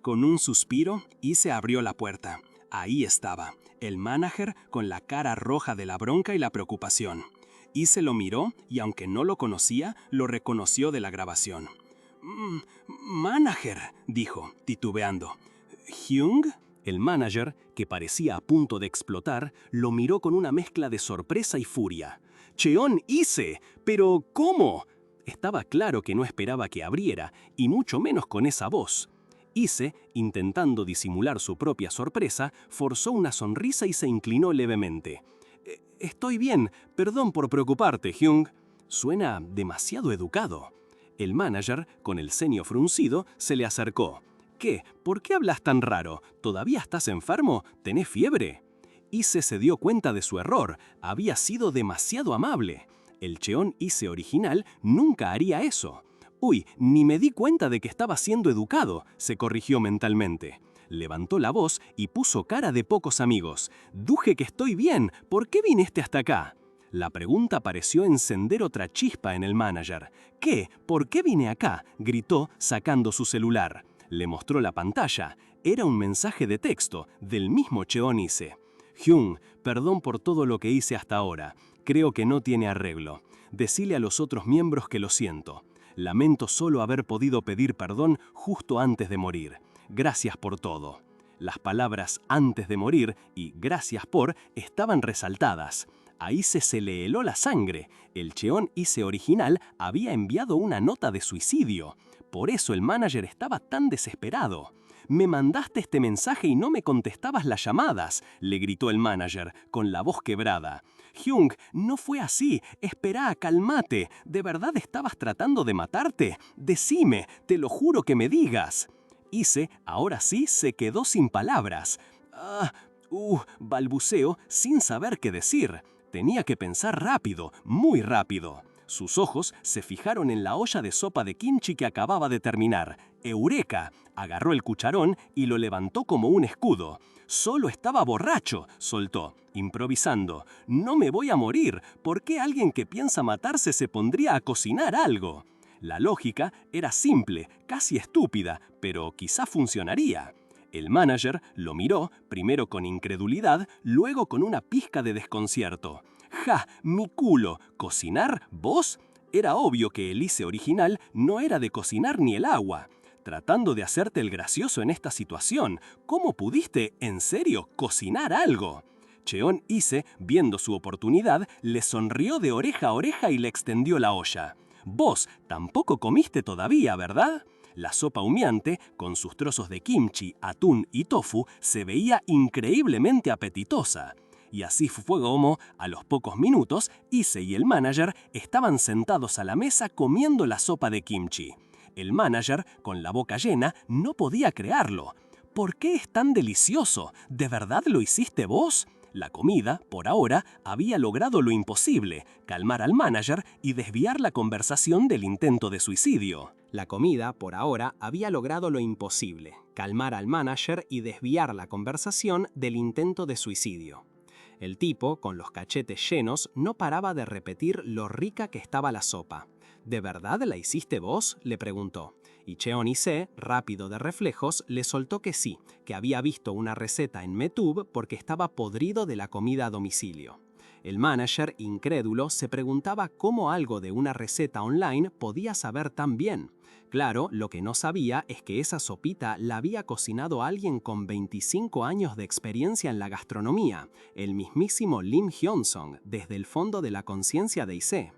Con un suspiro, Ise abrió la puerta. Ahí estaba, el manager con la cara roja de la bronca y la preocupación. Ise lo miró y aunque no lo conocía, lo reconoció de la grabación. «Manager», dijo, titubeando. «¿Hyung?». El manager, que parecía a punto de explotar, lo miró con una mezcla de sorpresa y furia. «Chon-Ise, ¿pero cómo?». Estaba claro que no esperaba que abriera, y mucho menos con esa voz. Ise, intentando disimular su propia sorpresa, forzó una sonrisa y se inclinó levemente. Estoy bien, perdón por preocuparte, Hyung. Suena demasiado educado. El manager, con el ceño fruncido, se le acercó. ¿Qué? ¿Por qué hablas tan raro? ¿Todavía estás enfermo? ¿Tenés fiebre? Ise se dio cuenta de su error. Había sido demasiado amable. El Cheon Ise original nunca haría eso. Uy, ni me di cuenta de que estaba siendo educado, se corrigió mentalmente. Levantó la voz y puso cara de pocos amigos. Duje que estoy bien, ¿por qué viniste hasta acá? La pregunta pareció encender otra chispa en el manager. ¿Qué? ¿Por qué vine acá? Gritó, sacando su celular. Le mostró la pantalla. Era un mensaje de texto, del mismo Cheon Ise. Hyung, perdón por todo lo que hice hasta ahora. Creo que no tiene arreglo. Decile a los otros miembros que lo siento. Lamento solo haber podido pedir perdón justo antes de morir. Gracias por todo. Las palabras antes de morir y gracias por estaban resaltadas. A Ise se le heló la sangre. El Cheon Ise original había enviado una nota de suicidio. Por eso el manager estaba tan desesperado. «Me mandaste este mensaje y no me contestabas las llamadas», le gritó el manager, con la voz quebrada. «Hyung, no fue así. Esperá, cálmate. ¿De verdad estabas tratando de matarte? Decime, te lo juro que me digas». Ise, ahora sí, se quedó sin palabras. Balbuceó sin saber qué decir. Tenía que pensar rápido, muy rápido. Sus ojos se fijaron en la olla de sopa de kimchi que acababa de terminar. ¡Eureka! Agarró el cucharón y lo levantó como un escudo. «Solo estaba borracho», soltó, improvisando. «No me voy a morir. ¿Por qué alguien que piensa matarse se pondría a cocinar algo?» La lógica era simple, casi estúpida, pero quizá funcionaría. El manager lo miró, primero con incredulidad, luego con una pizca de desconcierto. «¡Ja! ¡Mi culo! ¿Cocinar? ¿Vos?» Era obvio que el Ise original no era de cocinar ni el agua. Tratando de hacerte el gracioso en esta situación, ¿cómo pudiste, en serio, cocinar algo? Cheon Ise, viendo su oportunidad, le sonrió de oreja a oreja y le extendió la olla. «Vos tampoco comiste todavía, ¿verdad?» La sopa humeante, con sus trozos de kimchi, atún y tofu, se veía increíblemente apetitosa. Y así fue como, a los pocos minutos, Ise y el manager estaban sentados a la mesa comiendo la sopa de kimchi. El manager, con la boca llena, no podía creerlo. «¿Por qué es tan delicioso? ¿De verdad lo hiciste vos?» La comida, por ahora, había logrado lo imposible, calmar al manager y desviar la conversación del intento de suicidio. La comida, por ahora, había logrado lo imposible, calmar al manager y desviar la conversación del intento de suicidio. El tipo, con los cachetes llenos, no paraba de repetir lo rica que estaba la sopa. «¿De verdad la hiciste vos?», le preguntó. Y Cheon Ise, rápido de reflejos, le soltó que sí, que había visto una receta en Metube porque estaba podrido de la comida a domicilio. El manager, incrédulo, se preguntaba cómo algo de una receta online podía saber tan bien. Claro, lo que no sabía es que esa sopita la había cocinado alguien con 25 años de experiencia en la gastronomía, el mismísimo Lim Hyun-sung, desde el fondo de la conciencia de Ise.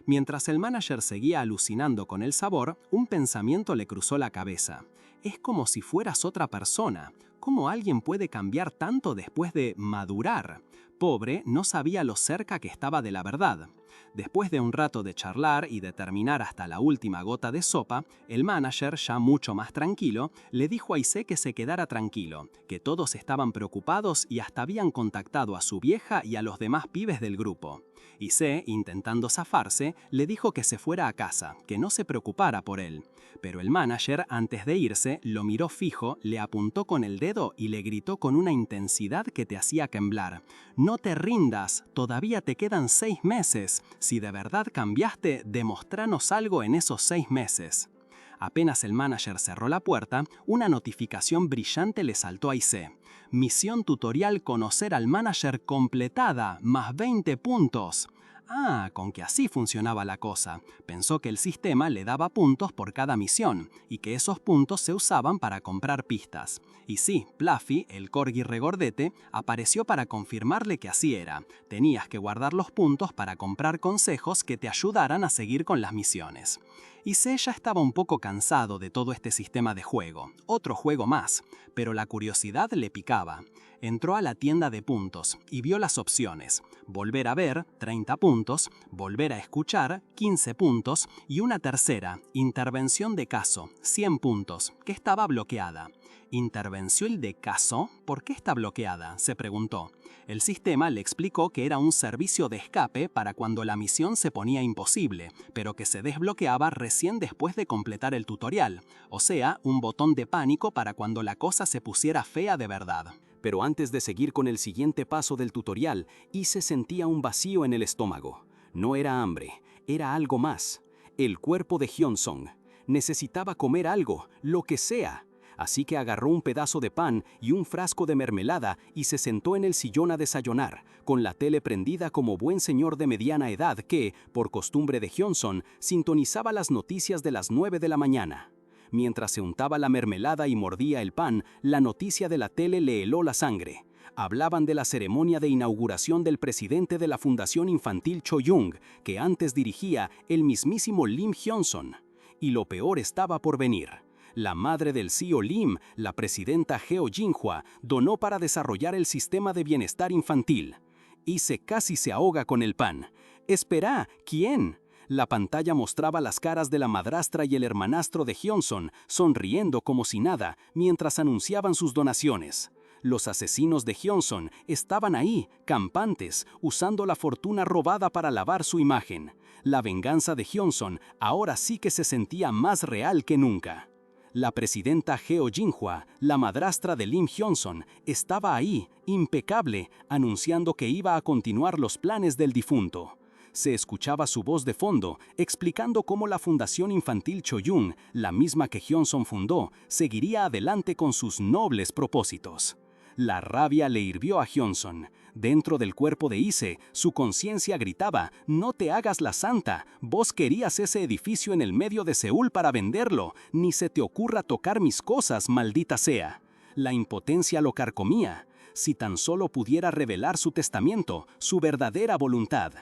Mientras el manager seguía alucinando con el sabor, un pensamiento le cruzó la cabeza. «Es como si fueras otra persona. ¿Cómo alguien puede cambiar tanto después de madurar?» Pobre, no sabía lo cerca que estaba de la verdad. Después de un rato de charlar y de terminar hasta la última gota de sopa, el manager, ya mucho más tranquilo, le dijo a Ise que se quedara tranquilo, que todos estaban preocupados y hasta habían contactado a su vieja y a los demás pibes del grupo. Ise, intentando zafarse, le dijo que se fuera a casa, que no se preocupara por él. Pero el manager, antes de irse, lo miró fijo, le apuntó con el dedo y le gritó con una intensidad que te hacía temblar. «No te rindas, todavía te quedan 6 meses. Si de verdad cambiaste, demostranos algo en esos 6 meses». Apenas el manager cerró la puerta, una notificación brillante le saltó a Ise. «Misión tutorial conocer al manager completada, más 20 puntos». Ah, con que así funcionaba la cosa. Pensó que el sistema le daba puntos por cada misión, y que esos puntos se usaban para comprar pistas. Y sí, Pluffy, el corgi regordete, apareció para confirmarle que así era. Tenías que guardar los puntos para comprar consejos que te ayudaran a seguir con las misiones. Ise ya estaba un poco cansado de todo este sistema de juego, otro juego más, pero la curiosidad le picaba. Entró a la tienda de puntos y vio las opciones: volver a ver, 30 puntos, volver a escuchar, 15 puntos, y una tercera, intervención de caso, 100 puntos, que estaba bloqueada. ¿Intervención de caso? ¿Por qué está bloqueada?, se preguntó. El sistema le explicó que era un servicio de escape para cuando la misión se ponía imposible, pero que se desbloqueaba recién después de completar el tutorial, o sea, un botón de pánico para cuando la cosa se pusiera fea de verdad. Pero antes de seguir con el siguiente paso del tutorial, Ise sentía un vacío en el estómago. No era hambre, era algo más. El cuerpo de Hyun-sung. Necesitaba comer algo, lo que sea. Así que agarró un pedazo de pan y un frasco de mermelada y se sentó en el sillón a desayunar, con la tele prendida como buen señor de mediana edad que, por costumbre de Hyun-sung, sintonizaba las noticias de las 9 de la mañana. Mientras se untaba la mermelada y mordía el pan, la noticia de la tele le heló la sangre. Hablaban de la ceremonia de inauguración del presidente de la Fundación Infantil Cho Young, que antes dirigía el mismísimo Lim Hyun-sung. Y lo peor estaba por venir. La madre del CEO Lim, la presidenta Heo Jin-hwa, donó para desarrollar el sistema de bienestar infantil. Ise casi se ahoga con el pan. «Espera, ¿quién?». La pantalla mostraba las caras de la madrastra y el hermanastro de Hyun-sung, sonriendo como si nada, mientras anunciaban sus donaciones. Los asesinos de Hyun-sung estaban ahí, campantes, usando la fortuna robada para lavar su imagen. La venganza de Hyun-sung ahora sí que se sentía más real que nunca. La presidenta Heo Jin-hwa, la madrastra de Lim Hyun-sung, estaba ahí, impecable, anunciando que iba a continuar los planes del difunto. Se escuchaba su voz de fondo, explicando cómo la Fundación Infantil Cho Young, la misma que Hyun-sung fundó, seguiría adelante con sus nobles propósitos. La rabia le hirvió a Hyun-sung. Dentro del cuerpo de Ise, su conciencia gritaba: «No te hagas la santa, vos querías ese edificio en el medio de Seúl para venderlo, ni se te ocurra tocar mis cosas, maldita sea». La impotencia lo carcomía. Si tan solo pudiera revelar su testamento, su verdadera voluntad.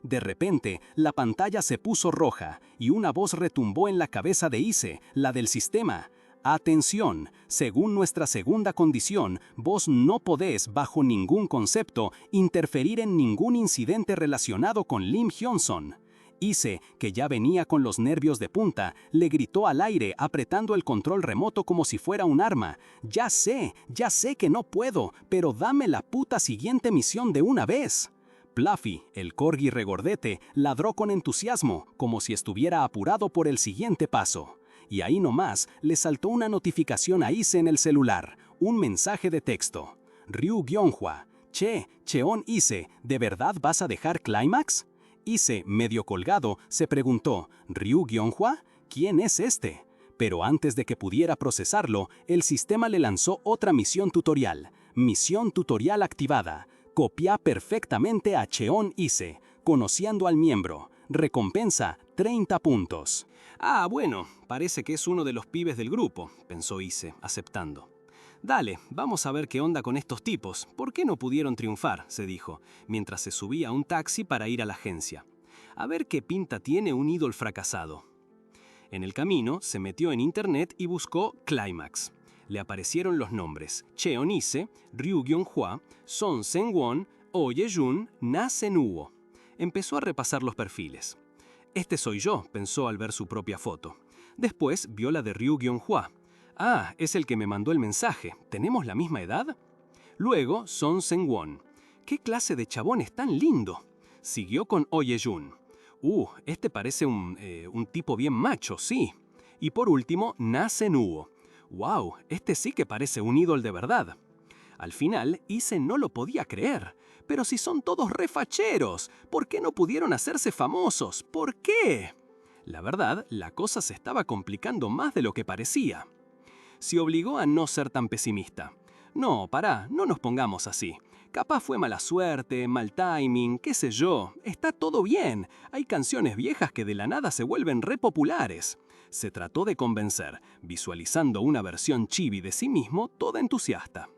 De repente, la pantalla se puso roja y una voz retumbó en la cabeza de Ise, la del sistema. «Atención, según nuestra segunda condición, vos no podés, bajo ningún concepto, interferir en ningún incidente relacionado con Lim Hyun-sung». Ise, que ya venía con los nervios de punta, le gritó al aire apretando el control remoto como si fuera un arma: ya sé que no puedo, pero dame la puta siguiente misión de una vez». Fluffy, el corgi regordete, ladró con entusiasmo, como si estuviera apurado por el siguiente paso. Y ahí nomás le saltó una notificación a Ise en el celular, un mensaje de texto. Ryu Gyonghwa: Cheon Ise, ¿de verdad vas a dejar Climax? Ise, medio colgado, se preguntó: ¿Ryu Gyonghwa? ¿Quién es este? Pero antes de que pudiera procesarlo, el sistema le lanzó otra misión tutorial. Misión tutorial activada. Copia perfectamente a Cheon Ise, conociendo al miembro. Recompensa 30 puntos. «Ah, bueno, parece que es uno de los pibes del grupo», pensó Ise, aceptando. «Dale, vamos a ver qué onda con estos tipos. ¿Por qué no pudieron triunfar?», se dijo, mientras se subía a un taxi para ir a la agencia. A ver qué pinta tiene un ídol fracasado. En el camino, se metió en internet y buscó Climax. Le aparecieron los nombres: Cheon Ise, Ryu Gyonghwa, Son Seung-won, Oh Ye-jun, Na Sen-woo. Empezó a repasar los perfiles. «Este soy yo», pensó al ver su propia foto. Después vio la de Ryu Gyonghwa. «Ah, es el que me mandó el mensaje. ¿Tenemos la misma edad?». Luego, Son Seung-won. «¿Qué clase de chabón es tan lindo?». Siguió con Oh Ye-jun. Este parece un tipo bien macho, sí». Y por último, Na Sen-woo. «Wow, este sí que parece un ídol de verdad». Al final, Ise no lo podía creer. «Pero si son todos refacheros, ¿por qué no pudieron hacerse famosos? ¿Por qué?». La verdad, la cosa se estaba complicando más de lo que parecía. Se obligó a no ser tan pesimista. «No, pará, no nos pongamos así. Capaz fue mala suerte, mal timing, qué sé yo. Está todo bien. Hay canciones viejas que de la nada se vuelven re populares». Se trató de convencer, visualizando una versión chibi de sí mismo toda entusiasta.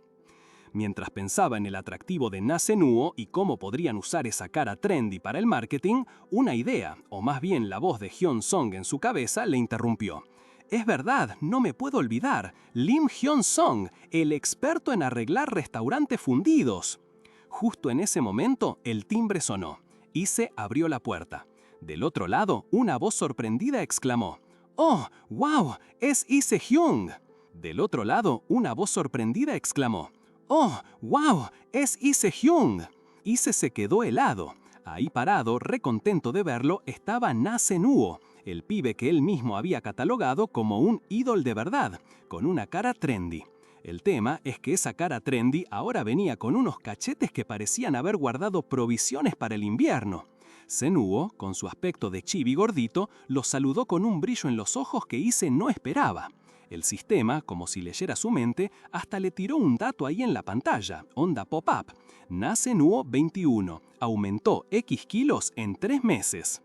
Mientras pensaba en el atractivo de Na Sen-woo y cómo podrían usar esa cara trendy para el marketing, una idea, o más bien la voz de Hyun-sung en su cabeza, le interrumpió. Es verdad, no me puedo olvidar. Lim Hyun-song, el experto en arreglar restaurantes fundidos. Justo en ese momento, el timbre sonó. Ise abrió la puerta. Del otro lado, una voz sorprendida exclamó: ¡Oh, wow! ¡Es Ise Hyung! Del otro lado, una voz sorprendida exclamó: ¡Oh, wow! ¡Es Ise Hyung! Ise se quedó helado. Ahí parado, recontento de verlo, estaba Na Se-nuo, el pibe que él mismo había catalogado como un ídol de verdad, con una cara trendy. El tema es que esa cara trendy ahora venía con unos cachetes que parecían haber guardado provisiones para el invierno. Se-nuo, con su aspecto de chibi gordito, lo saludó con un brillo en los ojos que Ise no esperaba. El sistema, como si leyera su mente, hasta le tiró un dato ahí en la pantalla, onda pop-up. Na Se-nuo 21, aumentó X kilos en 3 meses.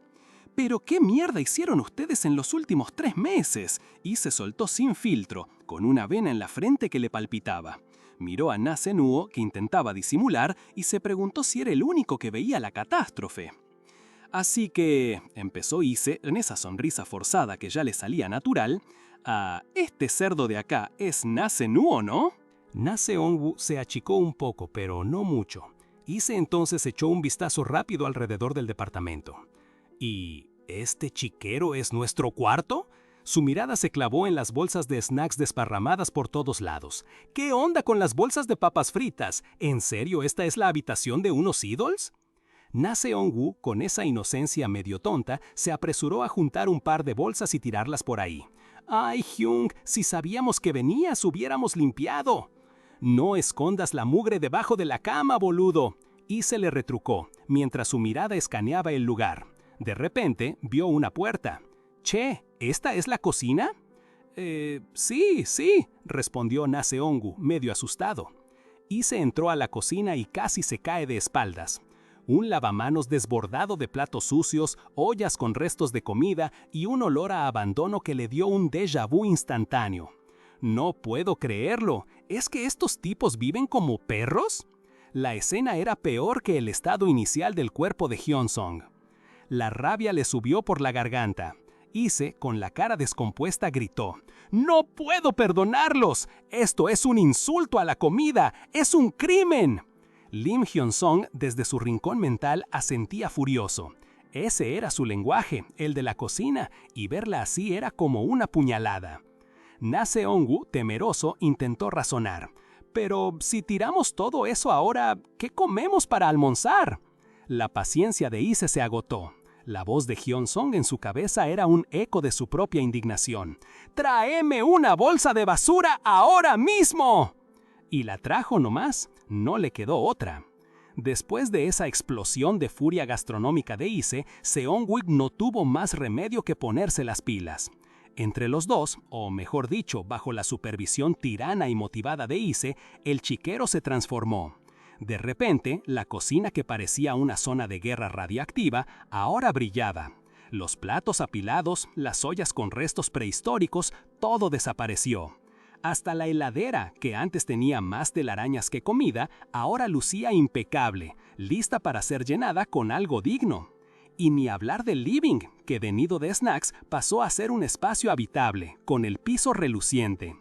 ¿Pero qué mierda hicieron ustedes en los últimos 3 meses? Y se soltó sin filtro, con una vena en la frente que le palpitaba. Miró a Na Se-nuo, que intentaba disimular, y se preguntó si era el único que veía la catástrofe. Así que, empezó Ise, en esa sonrisa forzada que ya le salía natural, este cerdo de acá es Na Se-nuo, ¿no? Na Se-ong se achicó un poco, pero no mucho. Ise entonces echó un vistazo rápido alrededor del departamento. ¿Y este chiquero es nuestro cuarto? Su mirada se clavó en las bolsas de snacks desparramadas por todos lados. ¿Qué onda con las bolsas de papas fritas? ¿En serio esta es la habitación de unos idols? Na Se-ong, con esa inocencia medio tonta, se apresuró a juntar un par de bolsas y tirarlas por ahí. ¡Ay, Hyung! Si sabíamos que venías, hubiéramos limpiado. No escondas la mugre debajo de la cama, boludo. Y se le retrucó, mientras su mirada escaneaba el lugar. De repente, vio una puerta. «Che, ¿esta es la cocina?» Sí», respondió Na Se-ong, medio asustado. Ise entró a la cocina y casi se cae de espaldas. Un lavamanos desbordado de platos sucios, ollas con restos de comida y un olor a abandono que le dio un déjà vu instantáneo. «No puedo creerlo. ¿Es que estos tipos viven como perros?» La escena era peor que el estado inicial del cuerpo de Hyun-song. La rabia le subió por la garganta. Ise, con la cara descompuesta, gritó: «¡No puedo perdonarlos! ¡Esto es un insulto a la comida! ¡Es un crimen!» Lim Hyun-song, desde su rincón mental, asentía furioso. Ese era su lenguaje, el de la cocina, y verla así era como una puñalada. Na Se-ong, temeroso, intentó razonar. «Pero si tiramos todo eso ahora, ¿qué comemos para almorzar?» La paciencia de Ise se agotó. La voz de Hyun-song en su cabeza era un eco de su propia indignación. «¡Tráeme una bolsa de basura ahora mismo!» Y la trajo nomás, no le quedó otra. Después de esa explosión de furia gastronómica de Ise, Se-ong no tuvo más remedio que ponerse las pilas. Entre los dos, o mejor dicho, bajo la supervisión tirana y motivada de Ise, el chiquero se transformó. De repente, la cocina que parecía una zona de guerra radiactiva, ahora brillaba. Los platos apilados, las ollas con restos prehistóricos, todo desapareció. Hasta la heladera, que antes tenía más telarañas que comida, ahora lucía impecable, lista para ser llenada con algo digno. Y ni hablar del living, que de nido de snacks pasó a ser un espacio habitable, con el piso reluciente.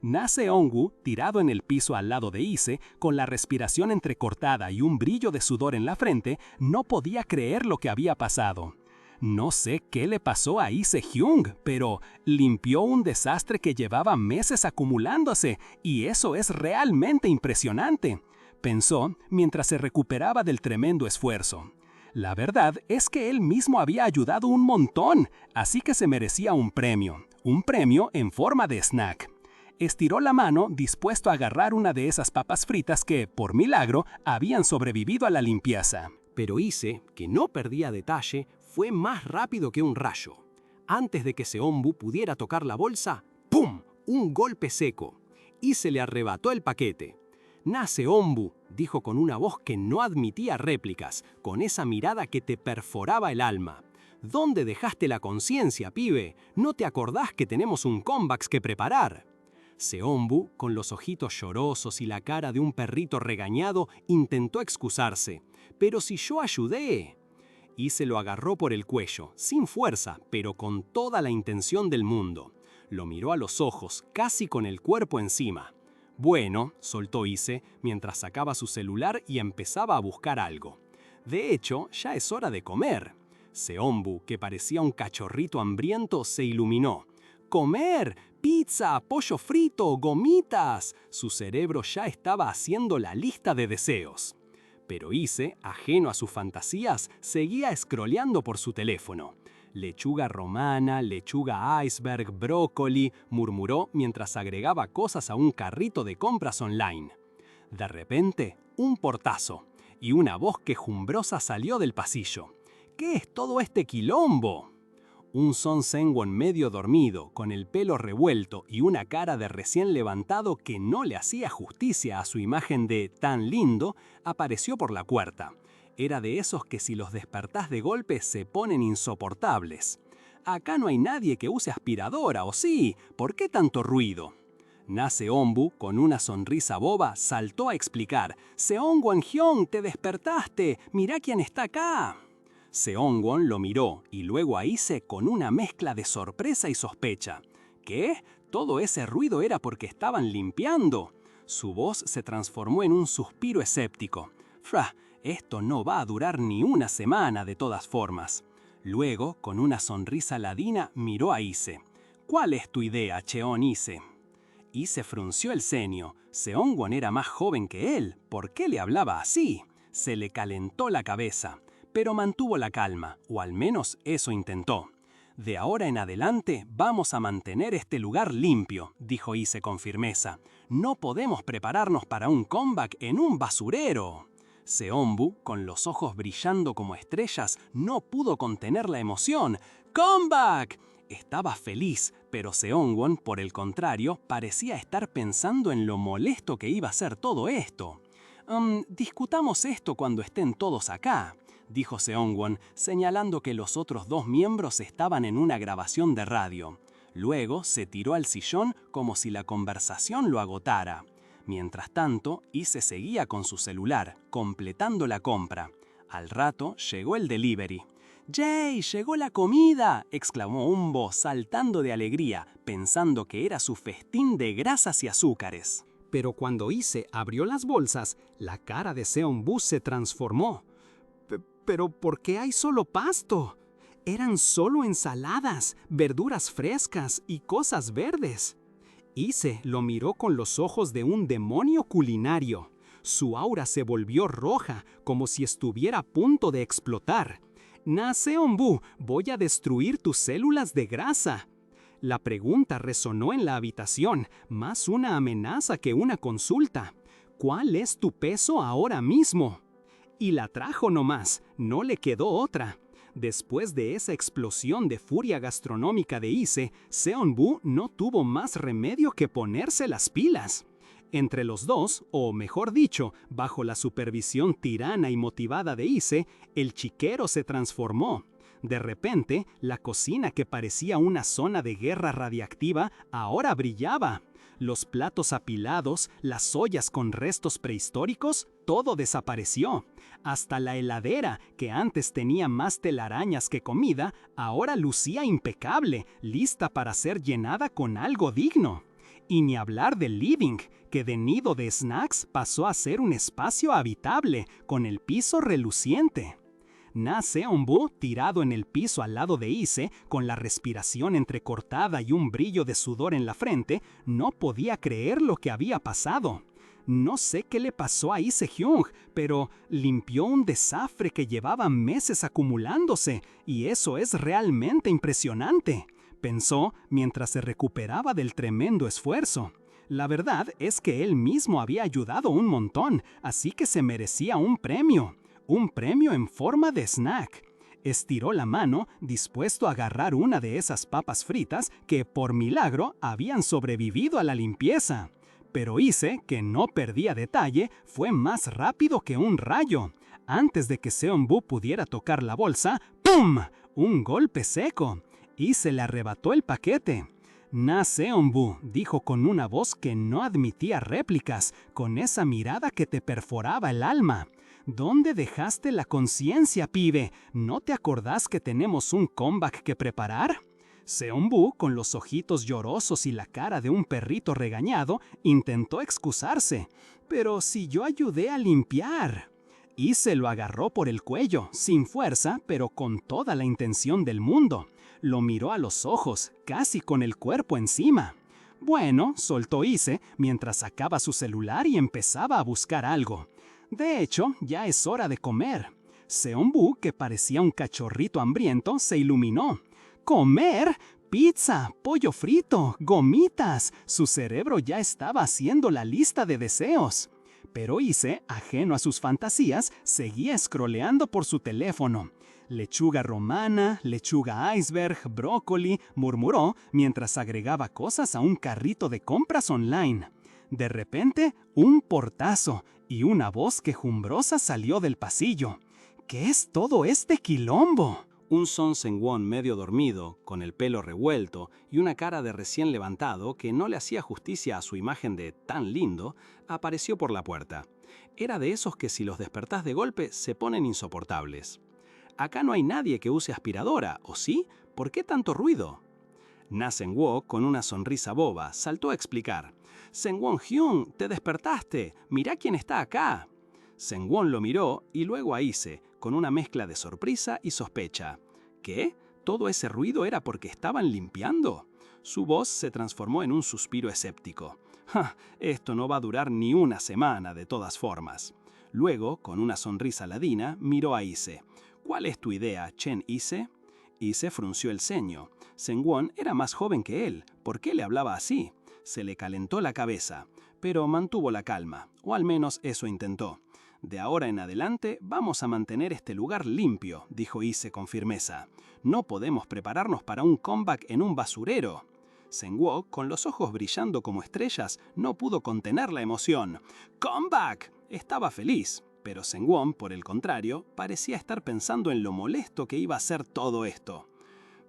Na Se-ong, tirado en el piso al lado de Ise, con la respiración entrecortada y un brillo de sudor en la frente, no podía creer lo que había pasado. No sé qué le pasó a Ise Hyung, pero limpió un desastre que llevaba meses acumulándose, y eso es realmente impresionante, pensó mientras se recuperaba del tremendo esfuerzo. La verdad es que él mismo había ayudado un montón, así que se merecía un premio en forma de snack. Estiró la mano dispuesto a agarrar una de esas papas fritas que, por milagro, habían sobrevivido a la limpieza. Pero Ise, que no perdía detalle, fue más rápido que un rayo. Antes de que Se-ong pudiera tocar la bolsa, ¡pum!, un golpe seco. Ise le arrebató el paquete. «Na Se-ong», dijo con una voz que no admitía réplicas, con esa mirada que te perforaba el alma. «¿Dónde dejaste la conciencia, pibe? ¿No te acordás que tenemos un comeback que preparar?» Se-ong, con los ojitos llorosos y la cara de un perrito regañado, intentó excusarse. «¡Pero si yo ayudé!» Y se lo agarró por el cuello, sin fuerza, pero con toda la intención del mundo. Lo miró a los ojos, casi con el cuerpo encima. Bueno, soltó Ise, mientras sacaba su celular y empezaba a buscar algo. De hecho, ya es hora de comer. Seonbu, que parecía un cachorrito hambriento, se iluminó. ¡Comer! ¡Pizza! ¡Pollo frito! ¡Gomitas! Su cerebro ya estaba haciendo la lista de deseos. Pero Ise, ajeno a sus fantasías, seguía scrolleando por su teléfono. Lechuga romana, lechuga iceberg, brócoli, murmuró mientras agregaba cosas a un carrito de compras online. De repente, un portazo, y una voz quejumbrosa salió del pasillo. ¿Qué es todo este quilombo? Un Son Seung-won medio dormido, con el pelo revuelto y una cara de recién levantado que no le hacía justicia a su imagen de tan lindo, apareció por la puerta. Era de esos que si los despertás de golpe se ponen insoportables. Acá no hay nadie que use aspiradora, ¿o sí? ¿Por qué tanto ruido? Na Seonbu, con una sonrisa boba, saltó a explicar. «Seonwon Hyung, te despertaste. Mirá quién está acá». Seonwon lo miró y luego a Ise con una mezcla de sorpresa y sospecha. ¿Qué? ¿Todo ese ruido era porque estaban limpiando? Su voz se transformó en un suspiro escéptico. «Fra, esto no va a durar ni una semana de todas formas». Luego, con una sonrisa ladina, miró a Ise. «¿Cuál es tu idea, Cheon Ise?» Ise frunció el ceño. Seonwon era más joven que él. ¿Por qué le hablaba así? Se le calentó la cabeza. Pero mantuvo la calma, o al menos eso intentó. «De ahora en adelante vamos a mantener este lugar limpio», dijo Ise con firmeza. «No podemos prepararnos para un comeback en un basurero». Seonbu, con los ojos brillando como estrellas, no pudo contener la emoción. «¡Comeback!». Estaba feliz, pero Seonwon, por el contrario, parecía estar pensando en lo molesto que iba a ser todo esto. Discutamos esto cuando estén todos acá», dijo Seonwon, señalando que los otros dos miembros estaban en una grabación de radio. Luego se tiró al sillón como si la conversación lo agotara. Mientras tanto, Ise seguía con su celular, completando la compra. Al rato llegó el delivery. «¡Jay, llegó la comida!», exclamó Umbo, saltando de alegría, pensando que era su festín de grasas y azúcares. Pero cuando Ise abrió las bolsas, la cara de Seonbu se transformó. «¿Pero por qué hay solo pasto? Eran solo ensaladas, verduras frescas y cosas verdes». Ise lo miró con los ojos de un demonio culinario. Su aura se volvió roja, como si estuviera a punto de explotar. «Na Seonbu, voy a destruir tus células de grasa». La pregunta resonó en la habitación, más una amenaza que una consulta. «¿Cuál es tu peso ahora mismo?». Y la trajo nomás, no le quedó otra. Después de esa explosión de furia gastronómica de Ise, Seonbu no tuvo más remedio que ponerse las pilas. Entre los dos, o mejor dicho, bajo la supervisión tirana y motivada de Ise, el chiquero se transformó. De repente, la cocina que parecía una zona de guerra radiactiva ahora brillaba. Los platos apilados, las ollas con restos prehistóricos, todo desapareció. Hasta la heladera, que antes tenía más telarañas que comida, ahora lucía impecable, lista para ser llenada con algo digno. Y ni hablar del living, que de nido de snacks pasó a ser un espacio habitable, con el piso reluciente. Na Seonbu, tirado en el piso al lado de Ise, con la respiración entrecortada y un brillo de sudor en la frente, no podía creer lo que había pasado. No sé qué le pasó a Ise Hyung, pero limpió un desastre que llevaba meses acumulándose, y eso es realmente impresionante, pensó mientras se recuperaba del tremendo esfuerzo. La verdad es que él mismo había ayudado un montón, así que se merecía un premio en forma de snack. Estiró la mano, dispuesto a agarrar una de esas papas fritas que, por milagro, habían sobrevivido a la limpieza. Pero Ise, que no perdía detalle, fue más rápido que un rayo. Antes de que Seonbu pudiera tocar la bolsa, ¡pum!, un golpe seco. Ise le arrebató el paquete. «Na Seonbu», dijo con una voz que no admitía réplicas, con esa mirada que te perforaba el alma. «¿Dónde dejaste la conciencia, pibe? ¿No te acordás que tenemos un comeback que preparar?». Seonbu, con los ojitos llorosos y la cara de un perrito regañado, intentó excusarse. «Pero si yo ayudé a limpiar». Ise lo agarró por el cuello, sin fuerza, pero con toda la intención del mundo. Lo miró a los ojos, casi con el cuerpo encima. «Bueno», soltó Ise, mientras sacaba su celular y empezaba a buscar algo. «De hecho, ya es hora de comer». Seonbu, que parecía un cachorrito hambriento, se iluminó. «¿Comer? Pizza, pollo frito, gomitas». Su cerebro ya estaba haciendo la lista de deseos. Pero Ise, ajeno a sus fantasías, seguía scrolleando por su teléfono. «Lechuga romana, lechuga iceberg, brócoli», murmuró mientras agregaba cosas a un carrito de compras online. De repente, un portazo y una voz quejumbrosa salió del pasillo. «¿Qué es todo este quilombo?». Un Son Seung-won medio dormido, con el pelo revuelto y una cara de recién levantado que no le hacía justicia a su imagen de tan lindo, apareció por la puerta. Era de esos que si los despertás de golpe se ponen insoportables. «Acá no hay nadie que use aspiradora, ¿o sí? ¿Por qué tanto ruido?». Na Seung-woo, con una sonrisa boba, saltó a explicar. «Seung-won-hyun, te despertaste. Mirá quién está acá». Seung-won lo miró y luego a Ise, con una mezcla de sorpresa y sospecha. ¿Qué? ¿Todo ese ruido era porque estaban limpiando? Su voz se transformó en un suspiro escéptico. «Ja, esto no va a durar ni una semana de todas formas». Luego, con una sonrisa ladina, miró a Ise. «¿Cuál es tu idea, Chen Ise?». Ise frunció el ceño. Seung-won era más joven que él. ¿Por qué le hablaba así? Se le calentó la cabeza, pero mantuvo la calma, o al menos eso intentó. «De ahora en adelante vamos a mantener este lugar limpio», dijo Ise con firmeza. «No podemos prepararnos para un comeback en un basurero». Seung-woo, con los ojos brillando como estrellas, no pudo contener la emoción. «¡Comeback!». Estaba feliz, pero Seung-won, por el contrario, parecía estar pensando en lo molesto que iba a ser todo esto.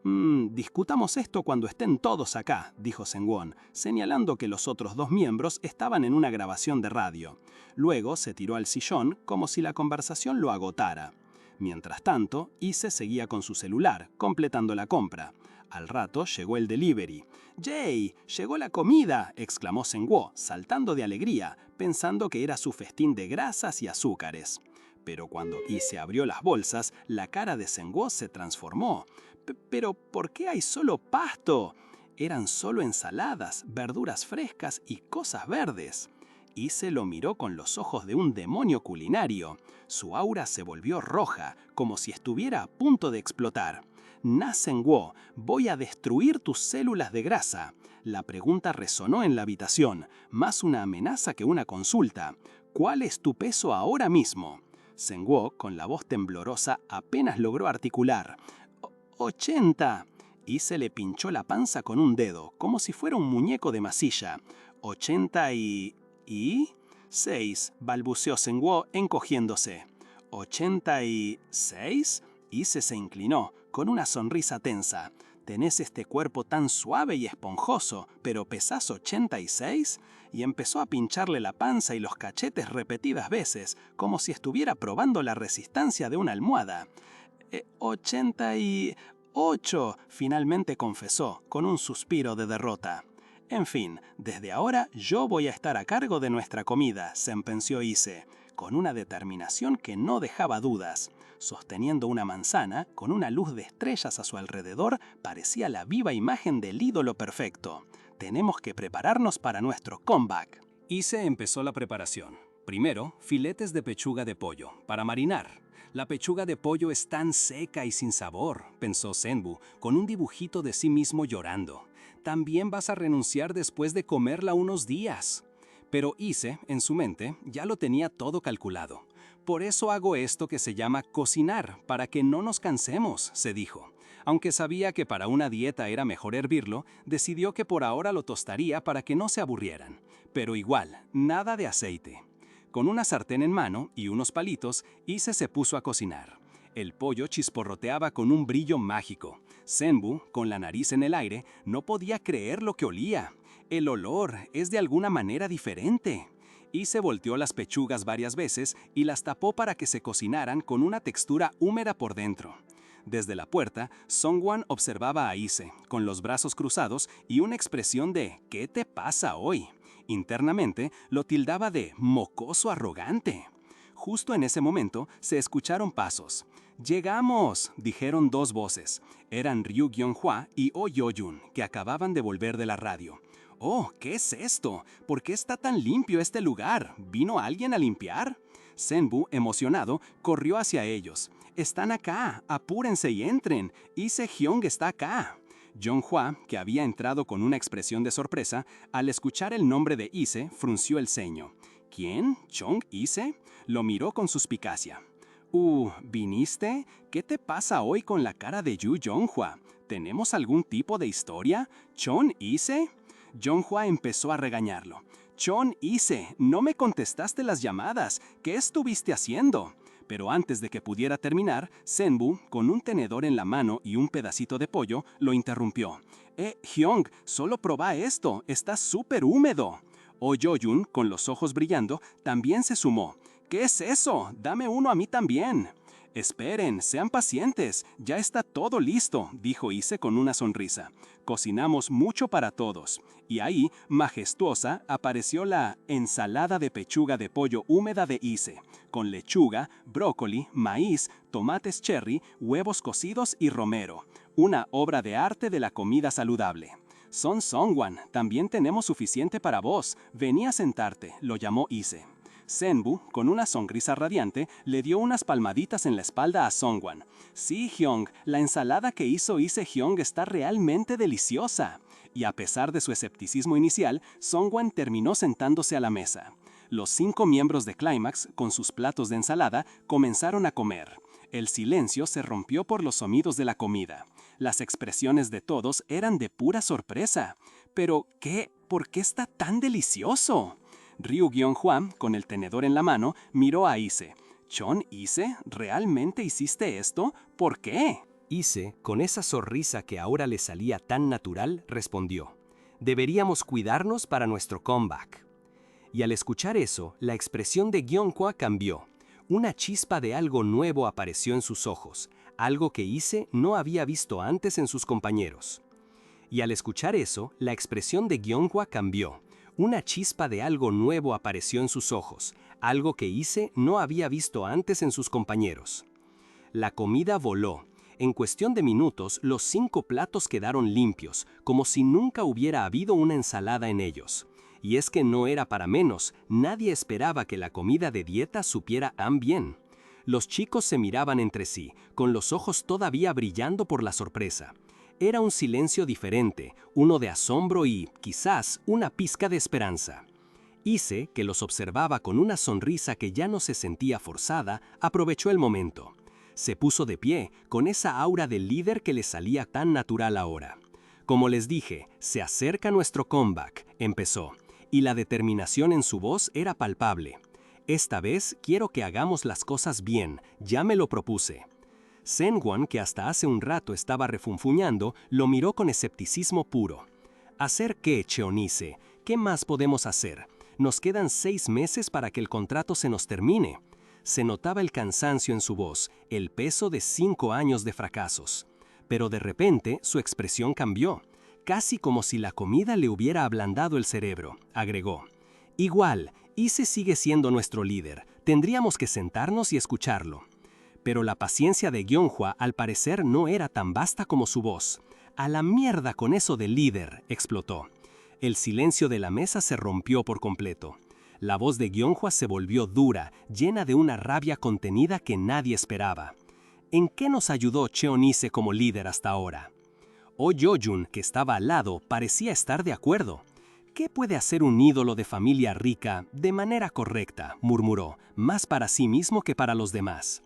Discutamos esto cuando estén todos acá», dijo Seung-won, señalando que los otros dos miembros estaban en una grabación de radio. Luego se tiró al sillón como si la conversación lo agotara. Mientras tanto, Ise seguía con su celular, completando la compra. Al rato llegó el delivery. «¡Yay! ¡Llegó la comida!», exclamó Seung-woo, saltando de alegría, pensando que era su festín de grasas y azúcares. Pero cuando Ise abrió las bolsas, la cara de Seung-woo se transformó. «¿Pero por qué hay solo pasto?». Eran solo ensaladas, verduras frescas y cosas verdes. Ise lo miró con los ojos de un demonio culinario. Su aura se volvió roja, como si estuviera a punto de explotar. «Na Seung-woo, voy a destruir tus células de grasa». La pregunta resonó en la habitación, más una amenaza que una consulta. «¿Cuál es tu peso ahora mismo?». Seung-woo, con la voz temblorosa, apenas logró articular. «80». Ise le pinchó la panza con un dedo, como si fuera un muñeco de masilla. «80 y 6», balbuceó Seung-woo encogiéndose. «¿86?». Ise se inclinó, con una sonrisa tensa. «Tenés este cuerpo tan suave y esponjoso, pero pesás 86». Y empezó a pincharle la panza y los cachetes repetidas veces, como si estuviera probando la resistencia de una almohada. «88», finalmente confesó, con un suspiro de derrota. «En fin, desde ahora yo voy a estar a cargo de nuestra comida», sentenció Ise, con una determinación que no dejaba dudas. Sosteniendo una manzana, con una luz de estrellas a su alrededor, parecía la viva imagen del ídolo perfecto. «Tenemos que prepararnos para nuestro comeback». Ise empezó la preparación. Primero, filetes de pechuga de pollo, para marinar. «La pechuga de pollo es tan seca y sin sabor», pensó Senbu, con un dibujito de sí mismo llorando. «También vas a renunciar después de comerla unos días». Pero Ise, en su mente, ya lo tenía todo calculado. «Por eso hago esto que se llama cocinar, para que no nos cansemos», se dijo. Aunque sabía que para una dieta era mejor hervirlo, decidió que por ahora lo tostaría para que no se aburrieran. Pero igual, nada de aceite. Con una sartén en mano y unos palitos, Ise se puso a cocinar. El pollo chisporroteaba con un brillo mágico. Senbu, con la nariz en el aire, no podía creer lo que olía. «El olor es de alguna manera diferente». Ise volteó las pechugas varias veces y las tapó para que se cocinaran con una textura húmeda por dentro. Desde la puerta, Songwan observaba a Ise, con los brazos cruzados y una expresión de ¿qué te pasa hoy? Internamente lo tildaba de mocoso arrogante. Justo en ese momento se escucharon pasos. «¡Llegamos!», dijeron dos voces. Eran Ryu Gyung-hwa y Oh Yo-jun, que acababan de volver de la radio. «Oh, ¿qué es esto? ¿Por qué está tan limpio este lugar? ¿Vino alguien a limpiar?». Senbu, emocionado, corrió hacia ellos. «Están acá, apúrense y entren. Ise Hyung está acá». Jong-hwa, que había entrado con una expresión de sorpresa, al escuchar el nombre de Ise, frunció el ceño. «¿Quién? ¿Chong Ise?». Lo miró con suspicacia. ¿Viniste? ¿Qué te pasa hoy con la cara de Yu Jong-hwa? ¿Tenemos algún tipo de historia? ¿Chon Ise?». Jong-hwa empezó a regañarlo. «Chon Ise, no me contestaste las llamadas. ¿Qué estuviste haciendo?». Pero antes de que pudiera terminar, Senbu, con un tenedor en la mano y un pedacito de pollo, lo interrumpió. «Hyung, solo probá esto, está súper húmedo». Oh Yo-jun, con los ojos brillando, también se sumó. «¿Qué es eso? Dame uno a mí también». «Esperen, sean pacientes, ya está todo listo», dijo Ise con una sonrisa. «Cocinamos mucho para todos». Y ahí, majestuosa, apareció la ensalada de pechuga de pollo húmeda de Ise, con lechuga, brócoli, maíz, tomates cherry, huevos cocidos y romero. Una obra de arte de la comida saludable. «Son Songwan, también tenemos suficiente para vos. Vení a sentarte», lo llamó Ise. Senbu, con una sonrisa radiante, le dio unas palmaditas en la espalda a Songwan. «Sí, Hyung, la ensalada que hizo Ise Hyung está realmente deliciosa». Y a pesar de su escepticismo inicial, Songwan terminó sentándose a la mesa. Los 5 miembros de Climax, con sus platos de ensalada, comenzaron a comer. El silencio se rompió por los sonidos de la comida. Las expresiones de todos eran de pura sorpresa. «¿Pero qué? ¿Por qué está tan delicioso?». Ryu Gyung-hwa, con el tenedor en la mano, miró a Ise. «¿Chon Ise? ¿Realmente hiciste esto? ¿Por qué?». Ise, con esa sonrisa que ahora le salía tan natural, respondió. «Deberíamos cuidarnos para nuestro comeback». Y al escuchar eso, la expresión de Gyung-hwa cambió. Una chispa de algo nuevo apareció en sus ojos, algo que Ise no había visto antes en sus compañeros. Y al escuchar eso, la expresión de Gyung-hwa cambió. Una chispa de algo nuevo apareció en sus ojos, algo que Ise no había visto antes en sus compañeros. La comida voló. En cuestión de minutos, los 5 platos quedaron limpios, como si nunca hubiera habido una ensalada en ellos. Y es que no era para menos, nadie esperaba que la comida de dieta supiera tan bien. Los chicos se miraban entre sí, con los ojos todavía brillando por la sorpresa. Era un silencio diferente, uno de asombro y, quizás, una pizca de esperanza. Ise, que los observaba con una sonrisa que ya no se sentía forzada, aprovechó el momento. Se puso de pie, con esa aura de líder que le salía tan natural ahora. «Como les dije, se acerca nuestro comeback», empezó, y la determinación en su voz era palpable. «Esta vez quiero que hagamos las cosas bien, ya me lo propuse». Sengwan, que hasta hace un rato estaba refunfuñando, lo miró con escepticismo puro. «¿Hacer qué, Cheonise? ¿Qué más podemos hacer? Nos quedan 6 meses para que el contrato se nos termine». Se notaba el cansancio en su voz, el peso de 5 años de fracasos. Pero de repente su expresión cambió, casi como si la comida le hubiera ablandado el cerebro. Agregó: «Igual, Ise sigue siendo nuestro líder, tendríamos que sentarnos y escucharlo». Pero la paciencia de Gyung-hwa al parecer no era tan vasta como su voz. «A la mierda con eso de líder», explotó. El silencio de la mesa se rompió por completo. La voz de Gyung-hwa se volvió dura, llena de una rabia contenida que nadie esperaba. ¿En qué nos ayudó Cheon-ise como líder hasta ahora? Oh Yo-jun, que estaba al lado, parecía estar de acuerdo. «¿Qué puede hacer un ídolo de familia rica de manera correcta?», murmuró, más para sí mismo que para los demás.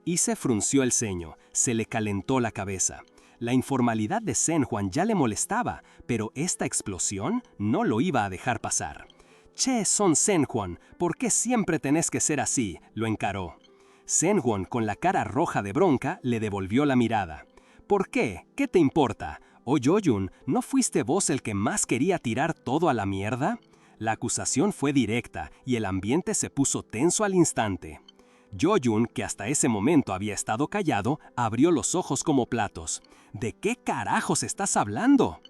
Ise frunció el ceño, se le calentó la cabeza. La informalidad de Senhwan ya le molestaba, pero esta explosión no lo iba a dejar pasar. «Che, Son Senhwan, ¿por qué siempre tenés que ser así?», lo encaró. Senhwan, con la cara roja de bronca, le devolvió la mirada. «¿Por qué? ¿Qué te importa? Oh Yo-jun, ¿no fuiste vos el que más quería tirar todo a la mierda?». La acusación fue directa y el ambiente se puso tenso al instante. Yeoyun, que hasta ese momento había estado callado, abrió los ojos como platos. ¿De qué carajos estás hablando?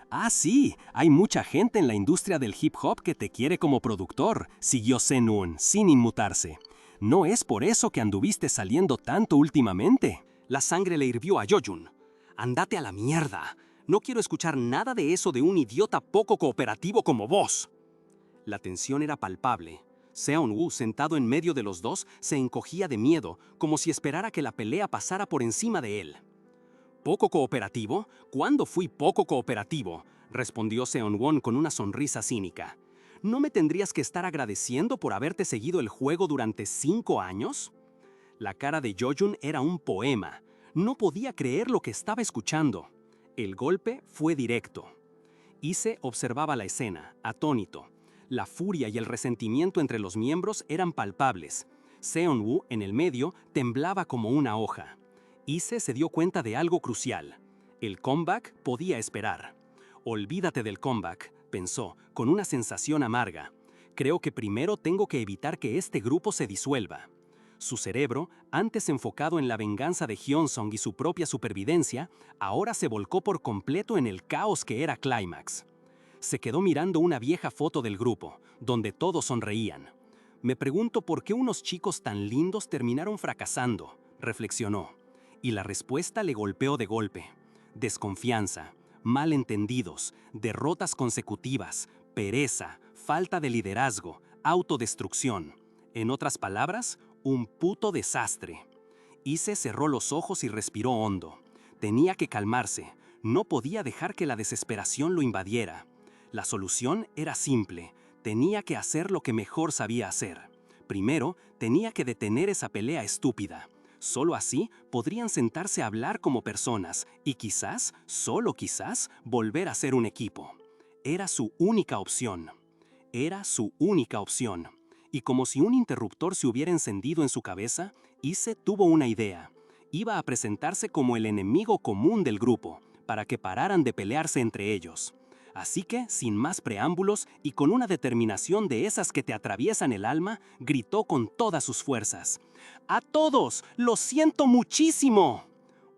Ah, sí, hay mucha gente en la industria del hip hop que te quiere como productor, siguió Se-Nun, sin inmutarse. ¿No es por eso que anduviste saliendo tanto últimamente? La sangre le hirvió a Yeoyun. Andate a la mierda. No quiero escuchar nada de eso de un idiota poco cooperativo como vos. La tensión era palpable. Seon-woo, sentado en medio de los dos, se encogía de miedo, como si esperara que la pelea pasara por encima de él. ¿Poco cooperativo? ¿Cuándo fui poco cooperativo?, respondió Seon-won con una sonrisa cínica. ¿No me tendrías que estar agradeciendo por haberte seguido el juego durante 5 años? La cara de Yeoyun era un poema. No podía creer lo que estaba escuchando. El golpe fue directo. Ise observaba la escena, atónito. La furia y el resentimiento entre los miembros eran palpables. Seon-woo, en el medio, temblaba como una hoja. Ise se dio cuenta de algo crucial. El comeback podía esperar. Olvídate del comeback, pensó, con una sensación amarga. Creo que primero tengo que evitar que este grupo se disuelva. Su cerebro, antes enfocado en la venganza de Hyunsung y su propia supervivencia, ahora se volcó por completo en el caos que era Climax. Se quedó mirando una vieja foto del grupo, donde todos sonreían. Me pregunto por qué unos chicos tan lindos terminaron fracasando, reflexionó. Y la respuesta le golpeó de golpe. Desconfianza, malentendidos, derrotas consecutivas, pereza, falta de liderazgo, autodestrucción. En otras palabras, un puto desastre. Ise cerró los ojos y respiró hondo. Tenía que calmarse. No podía dejar que la desesperación lo invadiera. La solución era simple. Tenía que hacer lo que mejor sabía hacer. Primero, tenía que detener esa pelea estúpida. Solo así podrían sentarse a hablar como personas y quizás, solo quizás, volver a ser un equipo. Era su única opción. Era su única opción. Y como si un interruptor se hubiera encendido en su cabeza, Ise tuvo una idea. Iba a presentarse como el enemigo común del grupo, para que pararan de pelearse entre ellos. Así que, sin más preámbulos y con una determinación de esas que te atraviesan el alma, gritó con todas sus fuerzas. ¡A todos! ¡Lo siento muchísimo!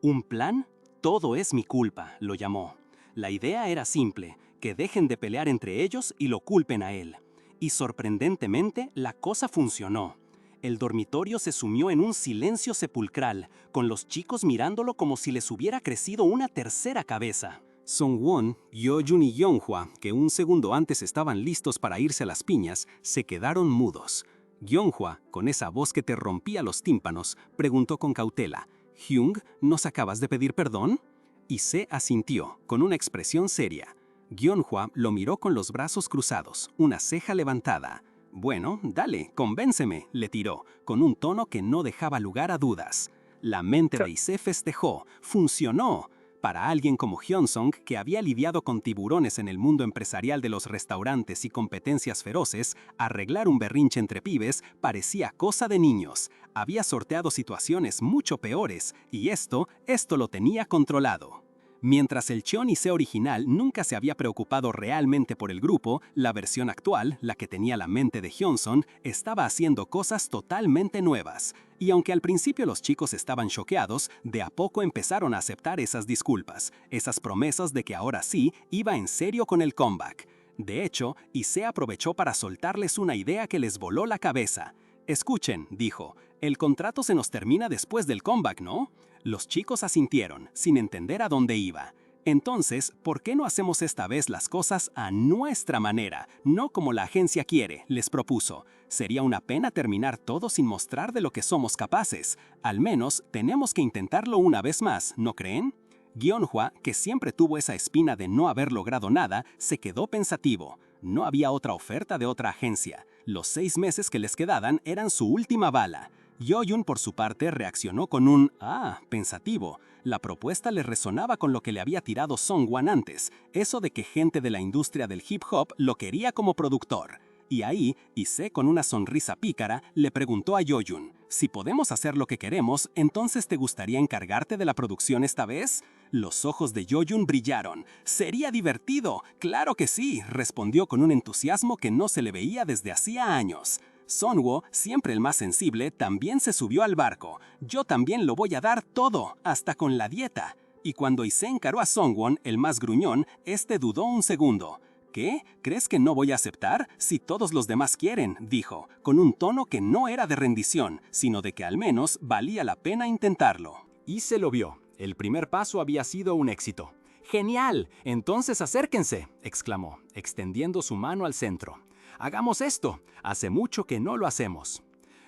Un plan, todo es mi culpa, lo llamó. La idea era simple, que dejen de pelear entre ellos y lo culpen a él. Y sorprendentemente, la cosa funcionó. El dormitorio se sumió en un silencio sepulcral, con los chicos mirándolo como si les hubiera crecido una tercera cabeza. Song-won, Yeoyun y Yeonhwa, que un segundo antes estaban listos para irse a las piñas, se quedaron mudos. Yeonhwa, con esa voz que te rompía los tímpanos, preguntó con cautela, «Hyung, ¿nos acabas de pedir perdón?» Y Se asintió, con una expresión seria. Yeonhwa lo miró con los brazos cruzados, una ceja levantada. «Bueno, dale, convénceme», le tiró, con un tono que no dejaba lugar a dudas. La mente de Ise festejó. ¡Funcionó! Para alguien como Hyunsung, que había lidiado con tiburones en el mundo empresarial de los restaurantes y competencias feroces, arreglar un berrinche entre pibes parecía cosa de niños. Había sorteado situaciones mucho peores, y esto lo tenía controlado. Mientras el Cheon-ise original nunca se había preocupado realmente por el grupo, la versión actual, la que tenía la mente de Hyunsung, estaba haciendo cosas totalmente nuevas. Y aunque al principio los chicos estaban choqueados, de a poco empezaron a aceptar esas disculpas, esas promesas de que ahora sí iba en serio con el comeback. De hecho, Ise aprovechó para soltarles una idea que les voló la cabeza. «Escuchen», dijo, «el contrato se nos termina después del comeback, ¿no?» Los chicos asintieron, sin entender a dónde iba. «Entonces, ¿por qué no hacemos esta vez las cosas a nuestra manera, no como la agencia quiere?», les propuso. «Sería una pena terminar todo sin mostrar de lo que somos capaces. Al menos, tenemos que intentarlo una vez más, ¿no creen?» Yeonhwa, que siempre tuvo esa espina de no haber logrado nada, se quedó pensativo. No había otra oferta de otra agencia. Los 6 meses que les quedaban eran su última bala. Yeoyun, por su parte, reaccionó con un pensativo. La propuesta le resonaba con lo que le había tirado Song-won antes, eso de que gente de la industria del hip hop lo quería como productor. Y ahí, Ise, con una sonrisa pícara, le preguntó a Yeoyun, «Si podemos hacer lo que queremos, ¿entonces te gustaría encargarte de la producción esta vez?» Los ojos de Yeoyun brillaron. «¡Sería divertido! ¡Claro que sí!», respondió con un entusiasmo que no se le veía desde hacía años. Sonwoo, siempre el más sensible, también se subió al barco. Yo también lo voy a dar todo, hasta con la dieta. Y cuando Ise encaró a Songwon, el más gruñón, este dudó un segundo. ¿Qué? ¿Crees que no voy a aceptar? Si todos los demás quieren, dijo, con un tono que no era de rendición, sino de que al menos valía la pena intentarlo. Ise lo vio. El primer paso había sido un éxito. ¡Genial! Entonces acérquense, exclamó, extendiendo su mano al centro. Hagamos esto. Hace mucho que no lo hacemos.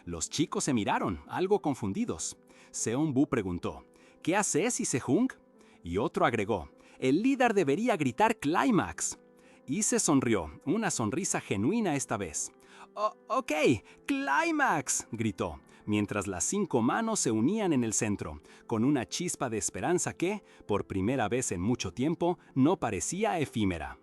Los chicos se miraron, algo confundidos. Seonbu preguntó, ¿qué haces, Ise-jung? Y otro agregó, el líder debería gritar clímax. Ise sonrió, una sonrisa genuina esta vez. Ok, clímax, gritó, mientras las 5 manos se unían en el centro, con una chispa de esperanza que, por primera vez en mucho tiempo, no parecía efímera.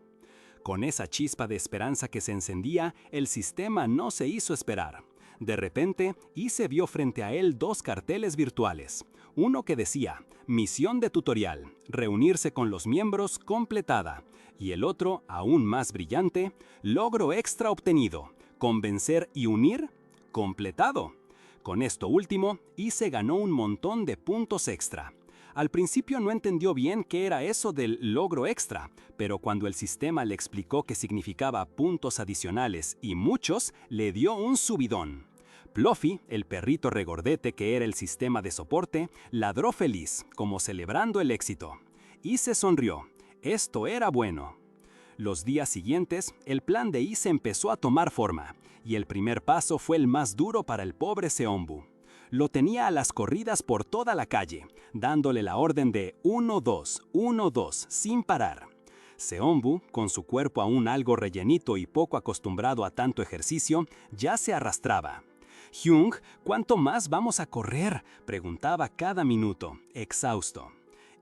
Con esa chispa de esperanza que se encendía, el sistema no se hizo esperar. De repente, Ise vio frente a él 2 carteles virtuales. Uno que decía, misión de tutorial, reunirse con los miembros completada. Y el otro, aún más brillante, logro extra obtenido, convencer y unir, completado. Con esto último, Ise ganó un montón de puntos extra. Al principio no entendió bien qué era eso del logro extra, pero cuando el sistema le explicó que significaba puntos adicionales y muchos, le dio un subidón. Pluffy, el perrito regordete que era el sistema de soporte, ladró feliz, como celebrando el éxito. Ise sonrió. Esto era bueno. Los días siguientes, el plan de Ise empezó a tomar forma, y el primer paso fue el más duro para el pobre Seonbu. Lo tenía a las corridas por toda la calle, dándole la orden de 1-2, 1-2, sin parar. Seonbu, con su cuerpo aún algo rellenito y poco acostumbrado a tanto ejercicio, ya se arrastraba. Hyung, ¿cuánto más vamos a correr?, preguntaba cada minuto, exhausto.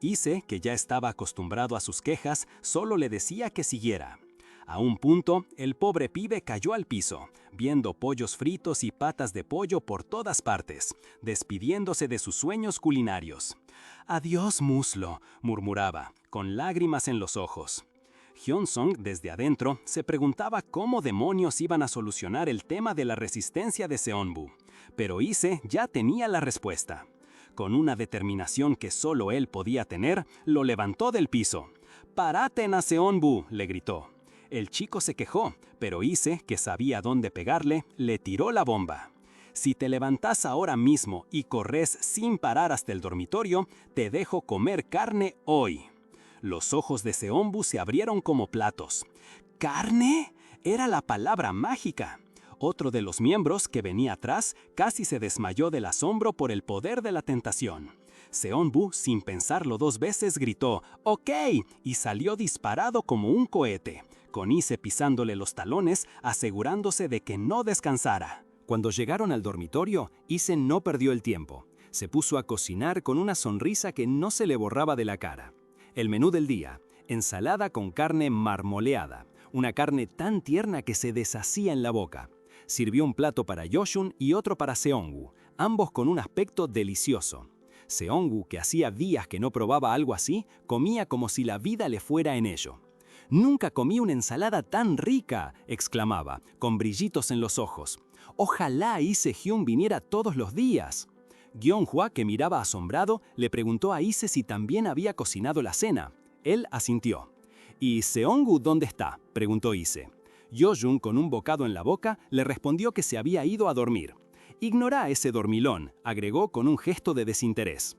Ise, que ya estaba acostumbrado a sus quejas, solo le decía que siguiera. A un punto, el pobre pibe cayó al piso, viendo pollos fritos y patas de pollo por todas partes, despidiéndose de sus sueños culinarios. «Adiós, muslo», murmuraba, con lágrimas en los ojos. Hyun-sung, desde adentro, se preguntaba cómo demonios iban a solucionar el tema de la resistencia de Seonbu. Pero Ise ya tenía la respuesta. Con una determinación que solo él podía tener, lo levantó del piso. «¡Paraten a Seonbu!», le gritó. El chico se quejó, pero Ise, que sabía dónde pegarle, le tiró la bomba. «Si te levantas ahora mismo y corres sin parar hasta el dormitorio, te dejo comer carne hoy». Los ojos de Seonbu se abrieron como platos. ¿Carne? Era la palabra mágica. Otro de los miembros, que venía atrás, casi se desmayó del asombro por el poder de la tentación. Seonbu, sin pensarlo 2 veces, gritó «¡Ok!» y salió disparado como un cohete, con Ise pisándole los talones, asegurándose de que no descansara. Cuando llegaron al dormitorio, Ise no perdió el tiempo. Se puso a cocinar con una sonrisa que no se le borraba de la cara. El menú del día, ensalada con carne marmoleada, una carne tan tierna que se deshacía en la boca. Sirvió un plato para Yoshun y otro para Seongu, ambos con un aspecto delicioso. Seongu, que hacía días que no probaba algo así, comía como si la vida le fuera en ello. «Nunca comí una ensalada tan rica», exclamaba, con brillitos en los ojos. «Ojalá Ise-hyun viniera todos los días». Gyeonghwa, que miraba asombrado, le preguntó a Ise si también había cocinado la cena. Él asintió. «¿Y Seongu dónde está?», preguntó Ise. Yojun, con un bocado en la boca, le respondió que se había ido a dormir. «Ignora ese dormilón», agregó con un gesto de desinterés.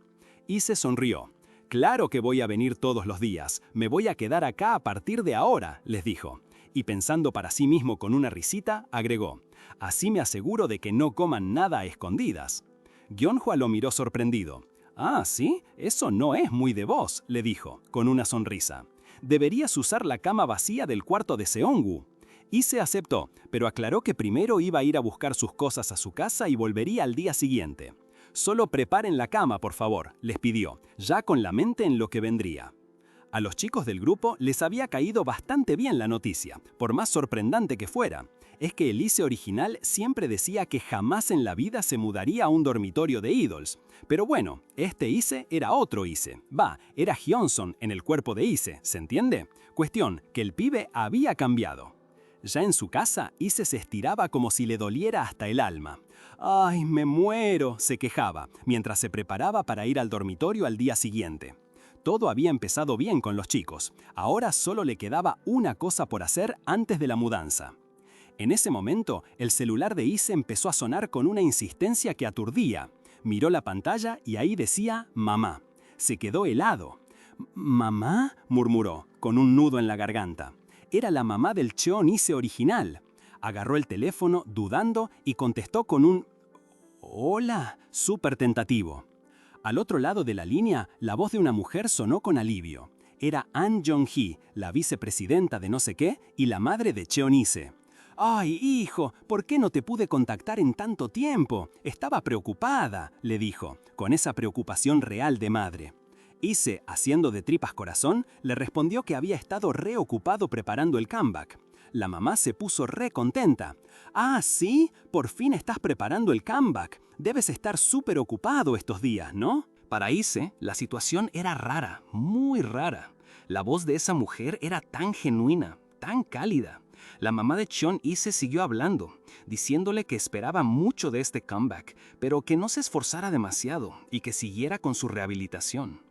Ise sonrió. «Claro que voy a venir todos los días. Me voy a quedar acá a partir de ahora», les dijo. Y pensando para sí mismo con una risita, agregó. «Así me aseguro de que no coman nada a escondidas». Gyeonghwa lo miró sorprendido. «Ah, ¿sí? Eso no es muy de vos», le dijo, con una sonrisa. «Deberías usar la cama vacía del cuarto de Seongu». Ise aceptó, pero aclaró que primero iba a ir a buscar sus cosas a su casa y volvería al día siguiente. «Solo preparen la cama, por favor», les pidió, ya con la mente en lo que vendría. A los chicos del grupo les había caído bastante bien la noticia, por más sorprendente que fuera. Es que el Ise original siempre decía que jamás en la vida se mudaría a un dormitorio de idols. Pero bueno, este Ise era otro Ise. Era Hyun-sung en el cuerpo de Ise, ¿se entiende? Cuestión, que el pibe había cambiado. Ya en su casa, Ise se estiraba como si le doliera hasta el alma. ¡Ay, me muero!, se quejaba, mientras se preparaba para ir al dormitorio al día siguiente. Todo había empezado bien con los chicos. Ahora solo le quedaba una cosa por hacer antes de la mudanza. En ese momento, el celular de Ise empezó a sonar con una insistencia que aturdía. Miró la pantalla y ahí decía «Mamá». Se quedó helado. «¿Mamá?», murmuró, con un nudo en la garganta. Era la mamá del Cheon Ise original. Agarró el teléfono, dudando, y contestó con un «Hola», súper tentativo. Al otro lado de la línea, la voz de una mujer sonó con alivio. Era An Jong-hee, la vicepresidenta de no sé qué y la madre de Cheon Ise. «Ay, hijo, ¿por qué no te pude contactar en tanto tiempo? Estaba preocupada», le dijo, con esa preocupación real de madre. Ise, haciendo de tripas corazón, le respondió que había estado reocupado preparando el comeback. La mamá se puso re contenta. «Ah, ¿sí? Por fin estás preparando el comeback. Debes estar súper ocupado estos días, ¿no?». Para Ise, la situación era rara, muy rara. La voz de esa mujer era tan genuina, tan cálida. La mamá de Cheon Ise siguió hablando, diciéndole que esperaba mucho de este comeback, pero que no se esforzara demasiado y que siguiera con su rehabilitación.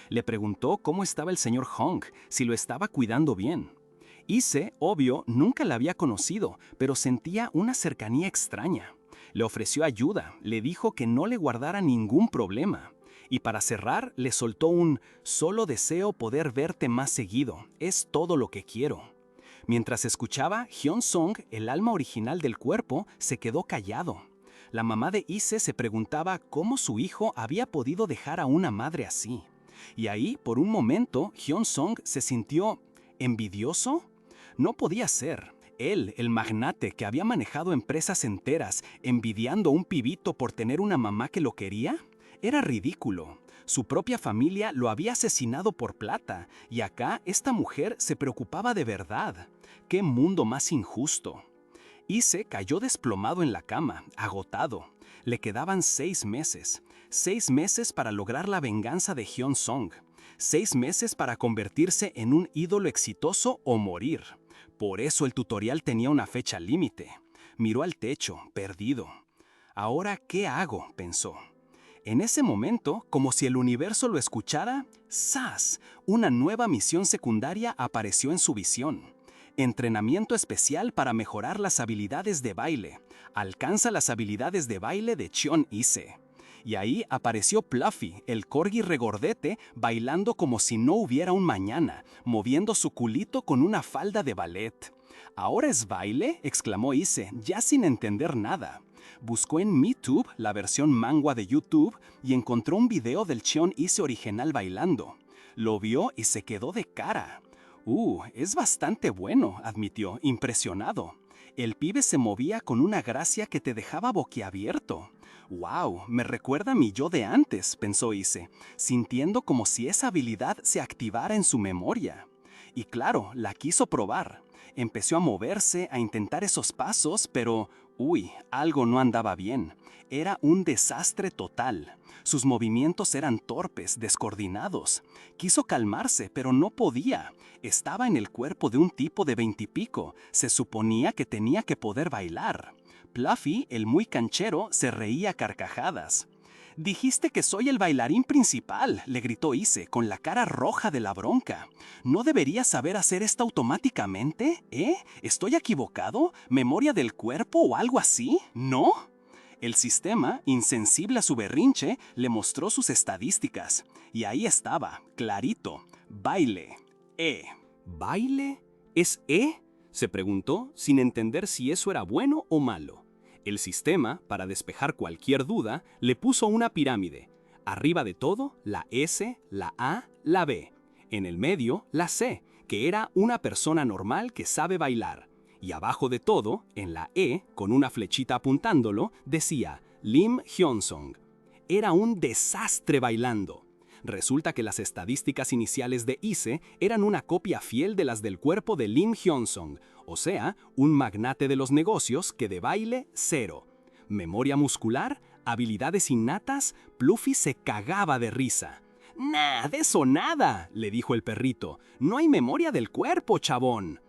Le preguntó cómo estaba el señor Hong, si lo estaba cuidando bien. Ise, obvio, nunca la había conocido, pero sentía una cercanía extraña. Le ofreció ayuda, le dijo que no le guardara ningún problema. Y para cerrar, le soltó un «Solo deseo poder verte más seguido, es todo lo que quiero». Mientras escuchaba, Hyun Song, el alma original del cuerpo, se quedó callado. La mamá de Ise se preguntaba cómo su hijo había podido dejar a una madre así. Y ahí, por un momento, Hyun Song se sintió ¿envidioso? No podía ser. Él, el magnate que había manejado empresas enteras, envidiando a un pibito por tener una mamá que lo quería. Era ridículo. Su propia familia lo había asesinado por plata, y acá esta mujer se preocupaba de verdad. ¡Qué mundo más injusto! Ise cayó desplomado en la cama, agotado. Le quedaban 6 meses. 6 meses para lograr la venganza de Hyun Song. 6 meses para convertirse en un ídolo exitoso o morir. Por eso el tutorial tenía una fecha límite. Miró al techo, perdido. «¿Ahora qué hago?», pensó. En ese momento, como si el universo lo escuchara, ¡zas!, una nueva misión secundaria apareció en su visión. Entrenamiento especial para mejorar las habilidades de baile. Alcanza las habilidades de baile de Cheon Ise. Y ahí apareció Pluffy, el corgi regordete, bailando como si no hubiera un mañana, moviendo su culito con una falda de ballet. «¿Ahora es baile?», exclamó Ise, ya sin entender nada. Buscó en MeTube, la versión mangua de YouTube, y encontró un video del Cheon Ise original bailando. Lo vio y se quedó de cara. Es bastante bueno», admitió, impresionado. El pibe se movía con una gracia que te dejaba boquiabierto. «¡Wow! Me recuerda a mi yo de antes», pensó Ise, sintiendo como si esa habilidad se activara en su memoria. Y claro, la quiso probar. Empezó a moverse, a intentar esos pasos, pero algo no andaba bien. Era un desastre total. Sus movimientos eran torpes, descoordinados. Quiso calmarse, pero no podía. Estaba en el cuerpo de un tipo de 20 y pico. Se suponía que tenía que poder bailar. Pluffy, el muy canchero, se reía a carcajadas. «Dijiste que soy el bailarín principal», le gritó Ise, con la cara roja de la bronca. «¿No deberías saber hacer esto automáticamente? ¿Estoy equivocado? ¿Memoria del cuerpo o algo así? ¿No?». El sistema, insensible a su berrinche, le mostró sus estadísticas. Y ahí estaba, clarito, baile, ¿Baile? ¿Es se preguntó, sin entender si eso era bueno o malo. El sistema, para despejar cualquier duda, le puso una pirámide. Arriba de todo, la S, la A, la B. En el medio, la C, que era una persona normal que sabe bailar. Y abajo de todo, en la E, con una flechita apuntándolo, decía Lim Hyun-song. Era un desastre bailando. Resulta que las estadísticas iniciales de Ise eran una copia fiel de las del cuerpo de Lim Hyun-song, o sea, un magnate de los negocios que de baile, 0. Memoria muscular, habilidades innatas, Pluffy se cagaba de risa. «¡Nah, de eso nada!», le dijo el perrito. «No hay memoria del cuerpo, chabón».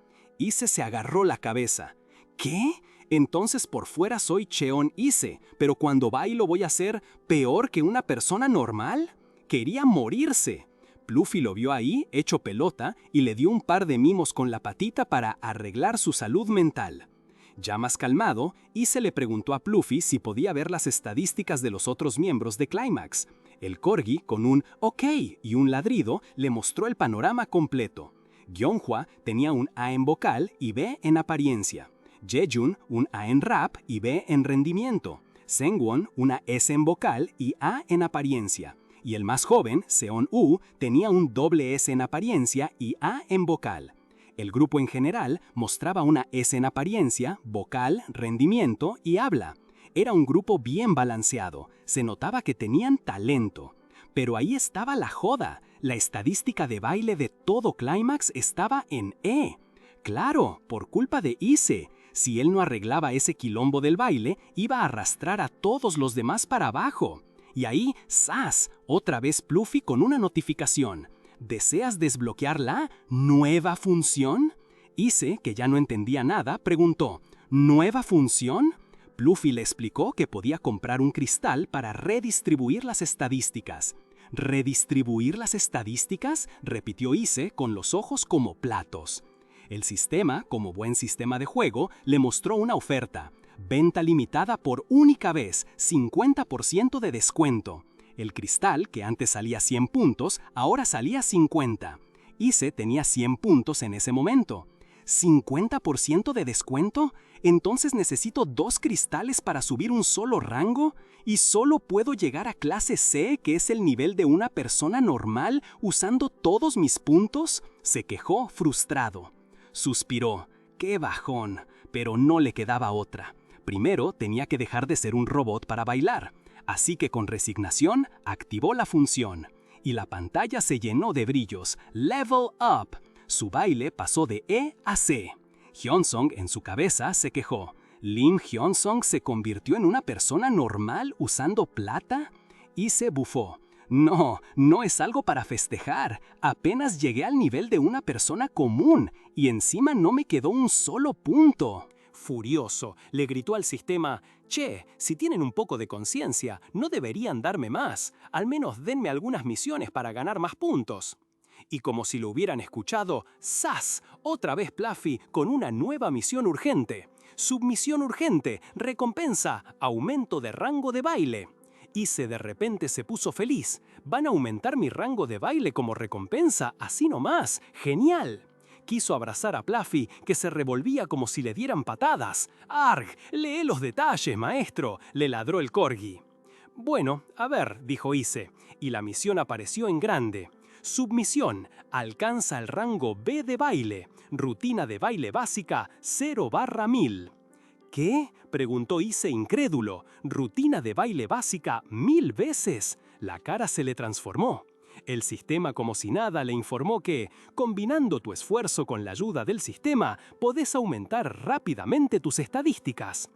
Ise se agarró la cabeza. ¿Qué? Entonces por fuera soy Cheon Ise, pero cuando bailo voy a ser peor que una persona normal. Quería morirse. Fluffy lo vio ahí, hecho pelota, y le dio un par de mimos con la patita para arreglar su salud mental. Ya más calmado, Ise le preguntó a Fluffy si podía ver las estadísticas de los otros miembros de Climax. El corgi, con un OK y un ladrido, le mostró el panorama completo. Gyeonghwa tenía un A en vocal y B en apariencia. Jaejun un A en rap y B en rendimiento. Seungwon una S en vocal y A en apariencia. Y el más joven, Seon-woo, tenía un doble S en apariencia y A en vocal. El grupo en general mostraba una S en apariencia, vocal, rendimiento y habla. Era un grupo bien balanceado, se notaba que tenían talento. Pero ahí estaba la joda, la estadística de baile de todo Climax estaba en E. Claro, por culpa de Ise. Si él no arreglaba ese quilombo del baile, iba a arrastrar a todos los demás para abajo. Y ahí, ¡zas!, otra vez Fluffy con una notificación. ¿Deseas desbloquear la nueva función? Ise, que ya no entendía nada, preguntó, ¿nueva función? Fluffy le explicó que podía comprar un cristal para redistribuir las estadísticas. ¿Redistribuir las estadísticas?, repitió Ise con los ojos como platos. El sistema, como buen sistema de juego, le mostró una oferta. Venta limitada por única vez, 50% de descuento. El cristal, que antes salía 100 puntos, ahora salía 50. Ise tenía 100 puntos en ese momento. ¿50% de descuento? ¿Entonces necesito 2 cristales para subir un solo rango? ¿Y solo puedo llegar a clase C, que es el nivel de una persona normal, usando todos mis puntos? Se quejó frustrado. Suspiró. ¡Qué bajón! Pero no le quedaba otra. Primero tenía que dejar de ser un robot para bailar. Así que con resignación activó la función. Y la pantalla se llenó de brillos. ¡Level up! Su baile pasó de E a C. Hyunsung en su cabeza se quejó. ¿Lim Hyunsung se convirtió en una persona normal usando plata? Y se bufó. No, no es algo para festejar. Apenas llegué al nivel de una persona común y encima no me quedó un solo punto. Furioso, le gritó al sistema, «Che, si tienen un poco de conciencia, no deberían darme más. Al menos denme algunas misiones para ganar más puntos». Y como si lo hubieran escuchado, ¡zas! Otra vez Fluffy con una nueva misión urgente. Submisión urgente, recompensa, aumento de rango de baile. Ise de repente se puso feliz. ¿Van a aumentar mi rango de baile como recompensa? Así nomás. ¡Genial! Quiso abrazar a Fluffy, que se revolvía como si le dieran patadas. ¡Arg! ¡Lee los detalles, maestro!, le ladró el corgi. Bueno, a ver, dijo Ise, y la misión apareció en grande. Submisión. Alcanza el rango B de baile. Rutina de baile básica 0/1000. ¿Qué?, preguntó Ise incrédulo. ¿Rutina de baile básica 1000 veces? La cara se le transformó. El sistema, como si nada, le informó que, combinando tu esfuerzo con la ayuda del sistema, podés aumentar rápidamente tus estadísticas.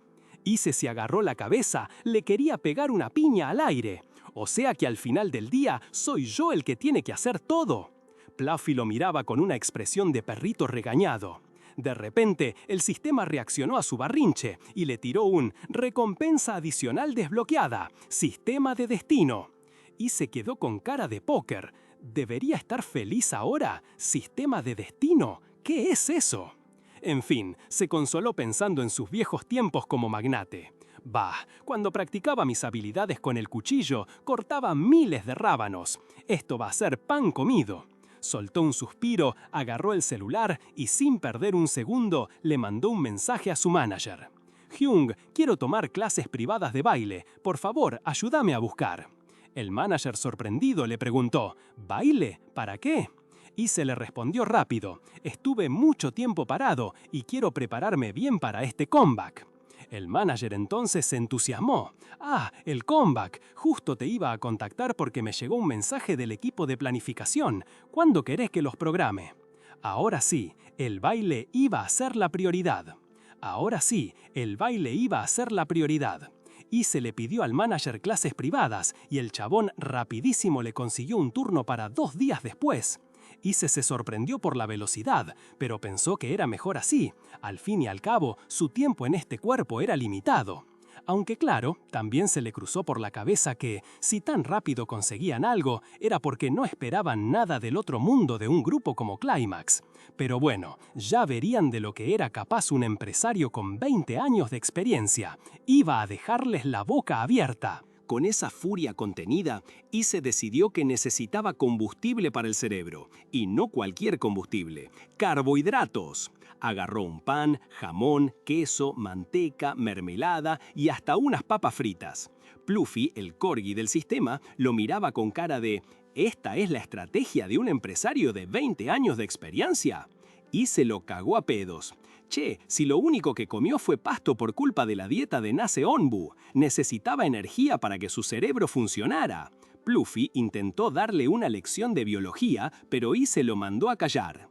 Ise se agarró la cabeza, le quería pegar una piña al aire. O sea que al final del día soy yo el que tiene que hacer todo. Fluffy lo miraba con una expresión de perrito regañado. De repente, el sistema reaccionó a su berrinche y le tiró un recompensa adicional desbloqueada, sistema de destino. Y se quedó con cara de póker. ¿Debería estar feliz ahora? ¿Sistema de destino? ¿Qué es eso? En fin, se consoló pensando en sus viejos tiempos como magnate. Bah, cuando practicaba mis habilidades con el cuchillo, cortaba miles de rábanos. Esto va a ser pan comido. Soltó un suspiro, agarró el celular y sin perder un segundo le mandó un mensaje a su manager. «Hyung, quiero tomar clases privadas de baile. Por favor, ayúdame a buscar». El manager sorprendido le preguntó, ¿baile? ¿Para qué? Y se le respondió rápido, estuve mucho tiempo parado y quiero prepararme bien para este comeback. El manager entonces se entusiasmó. ¡Ah, el comeback! Justo te iba a contactar porque me llegó un mensaje del equipo de planificación. ¿Cuándo querés que los programe? Ahora sí, el baile iba a ser la prioridad. Ahora sí, el baile iba a ser la prioridad. Y se le pidió al manager clases privadas y el chabón rapidísimo le consiguió un turno para 2 días después. Ise se sorprendió por la velocidad, pero pensó que era mejor así. Al fin y al cabo, su tiempo en este cuerpo era limitado. Aunque claro, también se le cruzó por la cabeza que, si tan rápido conseguían algo, era porque no esperaban nada del otro mundo de un grupo como Climax. Pero bueno, ya verían de lo que era capaz un empresario con 20 años de experiencia. Iba a dejarles la boca abierta. Con esa furia contenida, Ise decidió que necesitaba combustible para el cerebro, y no cualquier combustible, carbohidratos. Agarró un pan, jamón, queso, manteca, mermelada y hasta unas papas fritas. Pluffy, el corgi del sistema, lo miraba con cara de ¿esta es la estrategia de un empresario de 20 años de experiencia? Y se lo cagó a pedos. Che, si lo único que comió fue pasto por culpa de la dieta de Nase Onbu, necesitaba energía para que su cerebro funcionara. Pluffy intentó darle una lección de biología, pero Ise lo mandó a callar.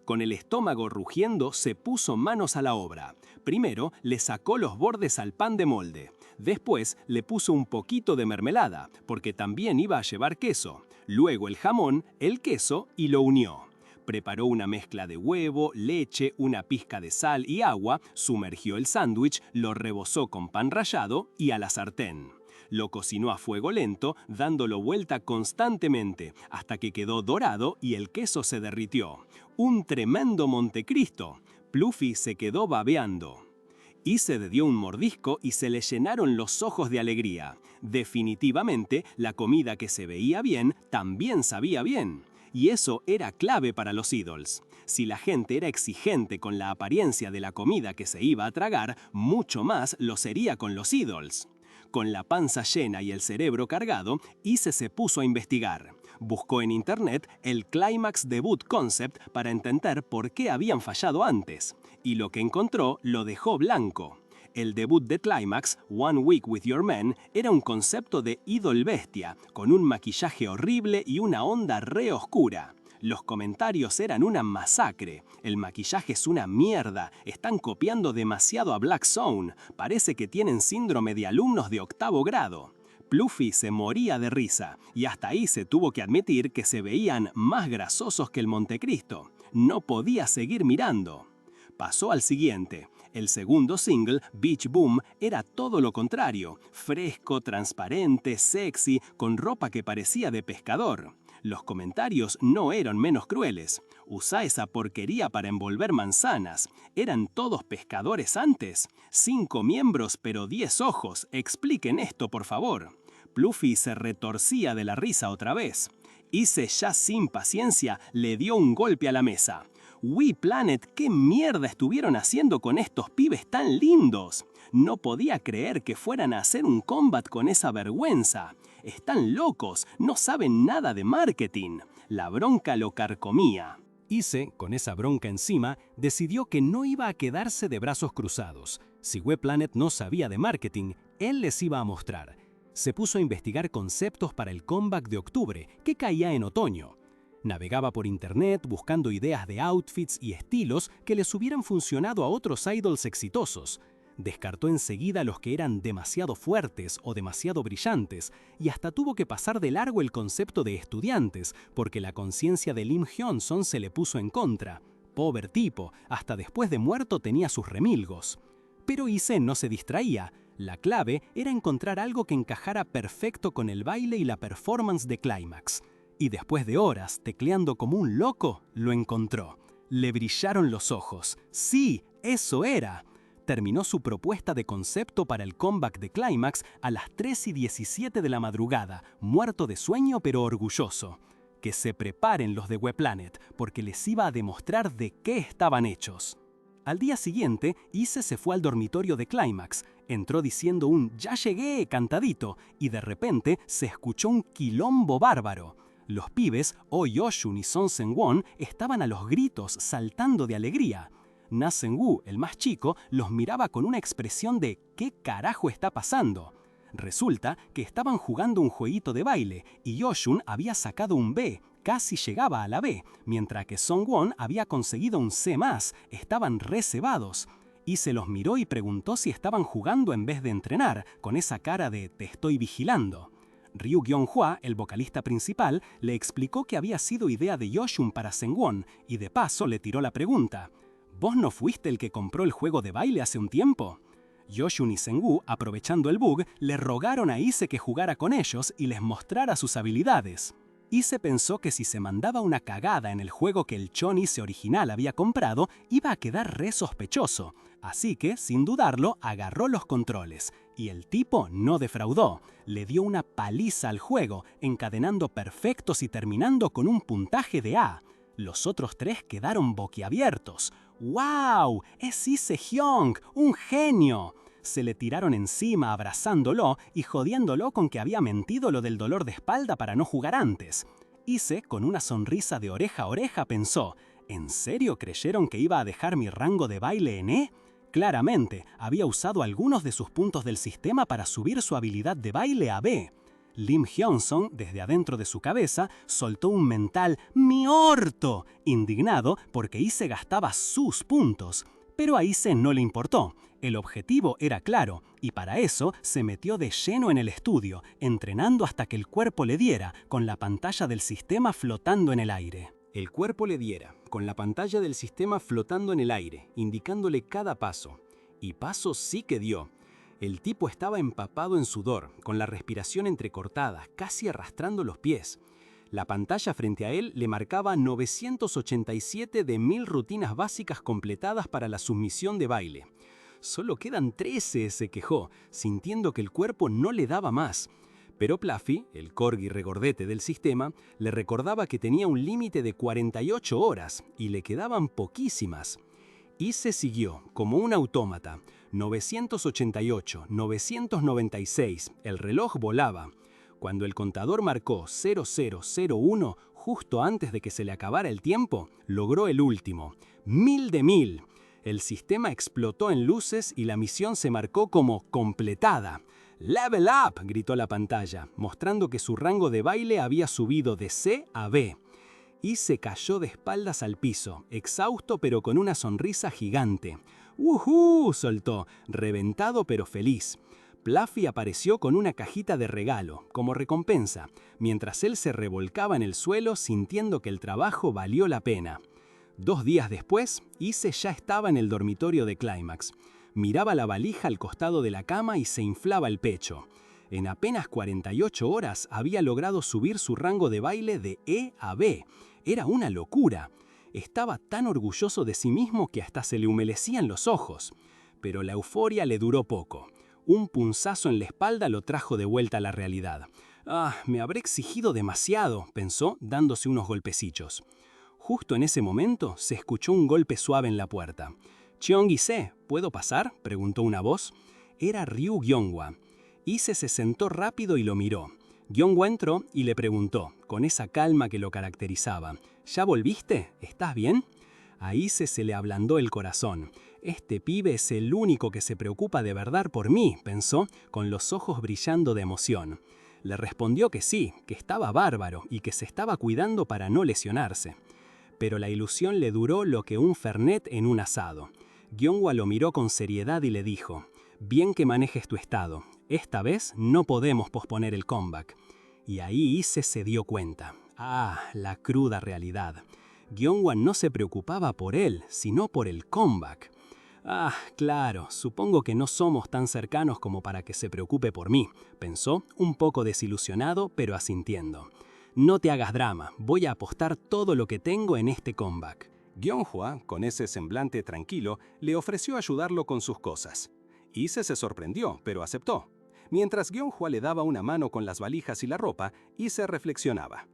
Con el estómago rugiendo, se puso manos a la obra. Primero, le sacó los bordes al pan de molde. Después, le puso un poquito de mermelada, porque también iba a llevar queso. Luego el jamón, el queso y lo unió. Preparó una mezcla de huevo, leche, una pizca de sal y agua, sumergió el sándwich, lo rebozó con pan rallado y a la sartén. Lo cocinó a fuego lento, dándolo vuelta constantemente, hasta que quedó dorado y el queso se derritió. ¡Un tremendo Montecristo! Pluffy se quedó babeando. Ise le dio un mordisco y se le llenaron los ojos de alegría. Definitivamente, la comida que se veía bien, también sabía bien. Y eso era clave para los idols. Si la gente era exigente con la apariencia de la comida que se iba a tragar, mucho más lo sería con los idols. Con la panza llena y el cerebro cargado, Ise se puso a investigar. Buscó en internet el Climax Debut Concept para entender por qué habían fallado antes. Y lo que encontró lo dejó blanco. El debut de Climax, One Week with Your Man, era un concepto de ídol bestia, con un maquillaje horrible y una onda re oscura. Los comentarios eran una masacre. El maquillaje es una mierda. Están copiando demasiado a Black Zone. Parece que tienen síndrome de alumnos de 8º grado. Pluffy se moría de risa, y hasta ahí se tuvo que admitir que se veían más grasosos que el Montecristo. No podía seguir mirando. Pasó al siguiente. El segundo single, Beach Boom, era todo lo contrario. Fresco, transparente, sexy, con ropa que parecía de pescador. Los comentarios no eran menos crueles. Usá esa porquería para envolver manzanas. ¿Eran todos pescadores antes? 5 miembros pero 10 ojos. Expliquen esto, por favor. Pluffy se retorcía de la risa otra vez. Ise, ya sin paciencia, le dio un golpe a la mesa. We Planet, ¿qué mierda estuvieron haciendo con estos pibes tan lindos? No podía creer que fueran a hacer un combat con esa vergüenza. Están locos, no saben nada de marketing. La bronca lo carcomía. Ise, con esa bronca encima, decidió que no iba a quedarse de brazos cruzados. Si WePlanet no sabía de marketing, él les iba a mostrar. Se puso a investigar conceptos para el comeback de octubre, que caía en otoño. Navegaba por internet buscando ideas de outfits y estilos que les hubieran funcionado a otros idols exitosos. Descartó enseguida los que eran demasiado fuertes o demasiado brillantes, y hasta tuvo que pasar de largo el concepto de estudiantes, porque la conciencia de Lim Hyun-son se le puso en contra. Pobre tipo, hasta después de muerto tenía sus remilgos. Pero Ise no se distraía. La clave era encontrar algo que encajara perfecto con el baile y la performance de Climax. Y después de horas, tecleando como un loco, lo encontró. Le brillaron los ojos. ¡Sí, eso era! Terminó su propuesta de concepto para el comeback de Climax a las 3:17 de la madrugada, muerto de sueño pero orgulloso. Que se preparen los de WePlanet, porque les iba a demostrar de qué estaban hechos. Al día siguiente, Ise se fue al dormitorio de Climax. Entró diciendo un «Ya llegué» cantadito, y de repente se escuchó un quilombo bárbaro. Los pibes, Oh Yoshun y Son Seung-won, estaban a los gritos, saltando de alegría. Na Seung-woo, el más chico, los miraba con una expresión de ¿qué carajo está pasando? Resulta que estaban jugando un jueguito de baile y Yoshun había sacado un B, casi llegaba a la B, mientras que Seung-won había conseguido un C+, estaban recebados. Y se los miró y preguntó si estaban jugando en vez de entrenar, con esa cara de «te estoy vigilando». Ryu Kyung-hwa, el vocalista principal, le explicó que había sido idea de Yoshun para Seungwon y de paso le tiró la pregunta: ¿Vos no fuiste el que compró el juego de baile hace un tiempo? Yoshun y Seungwoo, aprovechando el bug, le rogaron a Ise que jugara con ellos y les mostrara sus habilidades. Ise pensó que si se mandaba una cagada en el juego que el Chon Ise original había comprado, iba a quedar re sospechoso. Así que, sin dudarlo, agarró los controles. Y el tipo no defraudó. Le dio una paliza al juego, encadenando perfectos y terminando con un puntaje de A. Los otros tres quedaron boquiabiertos. ¡Wow! ¡Es Ise Hyung! ¡Un genio! Se le tiraron encima abrazándolo y jodiéndolo con que había mentido lo del dolor de espalda para no jugar antes. Ise, con una sonrisa de oreja a oreja, pensó: ¿en serio creyeron que iba a dejar mi rango de baile en E? Claramente, había usado algunos de sus puntos del sistema para subir su habilidad de baile a B. Lim Hyun-sung, desde adentro de su cabeza, soltó un mental «¡Mi orto!», indignado porque Ise gastaba sus puntos. Pero a Ise no le importó. El objetivo era claro, y para eso se metió de lleno en el estudio, entrenando hasta que el cuerpo le diera, con la pantalla del sistema flotando en el aire. El cuerpo le diera, con la pantalla del sistema flotando en el aire, indicándole cada paso. Y paso sí que dio. El tipo estaba empapado en sudor, con la respiración entrecortada, casi arrastrando los pies. La pantalla frente a él le marcaba 987 de 1000 rutinas básicas completadas para la sumisión de baile. «Solo quedan 13», se quejó, sintiendo que el cuerpo no le daba más. Pero Pluffy, el corgi regordete del sistema, le recordaba que tenía un límite de 48 horas y le quedaban poquísimas. Ise siguió, como un autómata. 988, 996, el reloj volaba. Cuando el contador marcó 0001, justo antes de que se le acabara el tiempo, logró el último. 1000 de 1000. El sistema explotó en luces y la misión se marcó como completada. «¡Level up!», gritó la pantalla, mostrando que su rango de baile había subido de C a B. Ise cayó de espaldas al piso, exhausto pero con una sonrisa gigante. «¡Uhú!», soltó, reventado pero feliz. Pluffy apareció con una cajita de regalo, como recompensa, mientras él se revolcaba en el suelo sintiendo que el trabajo valió la pena. 2 días después, Ise ya estaba en el dormitorio de Climax. Miraba la valija al costado de la cama y se inflaba el pecho. En apenas 48 horas había logrado subir su rango de baile de E a B. Era una locura. Estaba tan orgulloso de sí mismo que hasta se le humedecían los ojos. Pero la euforia le duró poco. Un punzazo en la espalda lo trajo de vuelta a la realidad. «Ah, me habré exigido demasiado», pensó, dándose unos golpecillos. Justo en ese momento se escuchó un golpe suave en la puerta. «Cheong-ise, ¿puedo pasar?», preguntó una voz. Era Ryu Kyung-hwa. Ise se sentó rápido y lo miró. Kyung-hwa entró y le preguntó, con esa calma que lo caracterizaba: «¿Ya volviste? ¿Estás bien?». A Ise se le ablandó el corazón. «Este pibe es el único que se preocupa de verdad por mí», pensó, con los ojos brillando de emoción. Le respondió que sí, que estaba bárbaro y que se estaba cuidando para no lesionarse. Pero la ilusión le duró lo que un fernet en un asado. Kyung-hwa lo miró con seriedad y le dijo: «Bien que manejes tu estado. Esta vez no podemos posponer el comeback». Y ahí Ise se dio cuenta. Ah, la cruda realidad. Kyung-hwa no se preocupaba por él, sino por el comeback. «Ah, claro, supongo que no somos tan cercanos como para que se preocupe por mí», pensó, un poco desilusionado, pero asintiendo. «No te hagas drama, voy a apostar todo lo que tengo en este comeback». Kyung-hwa, con ese semblante tranquilo, le ofreció ayudarlo con sus cosas. Ise se sorprendió, pero aceptó. Mientras Kyung-hwa le daba una mano con las valijas y la ropa, Ise reflexionaba.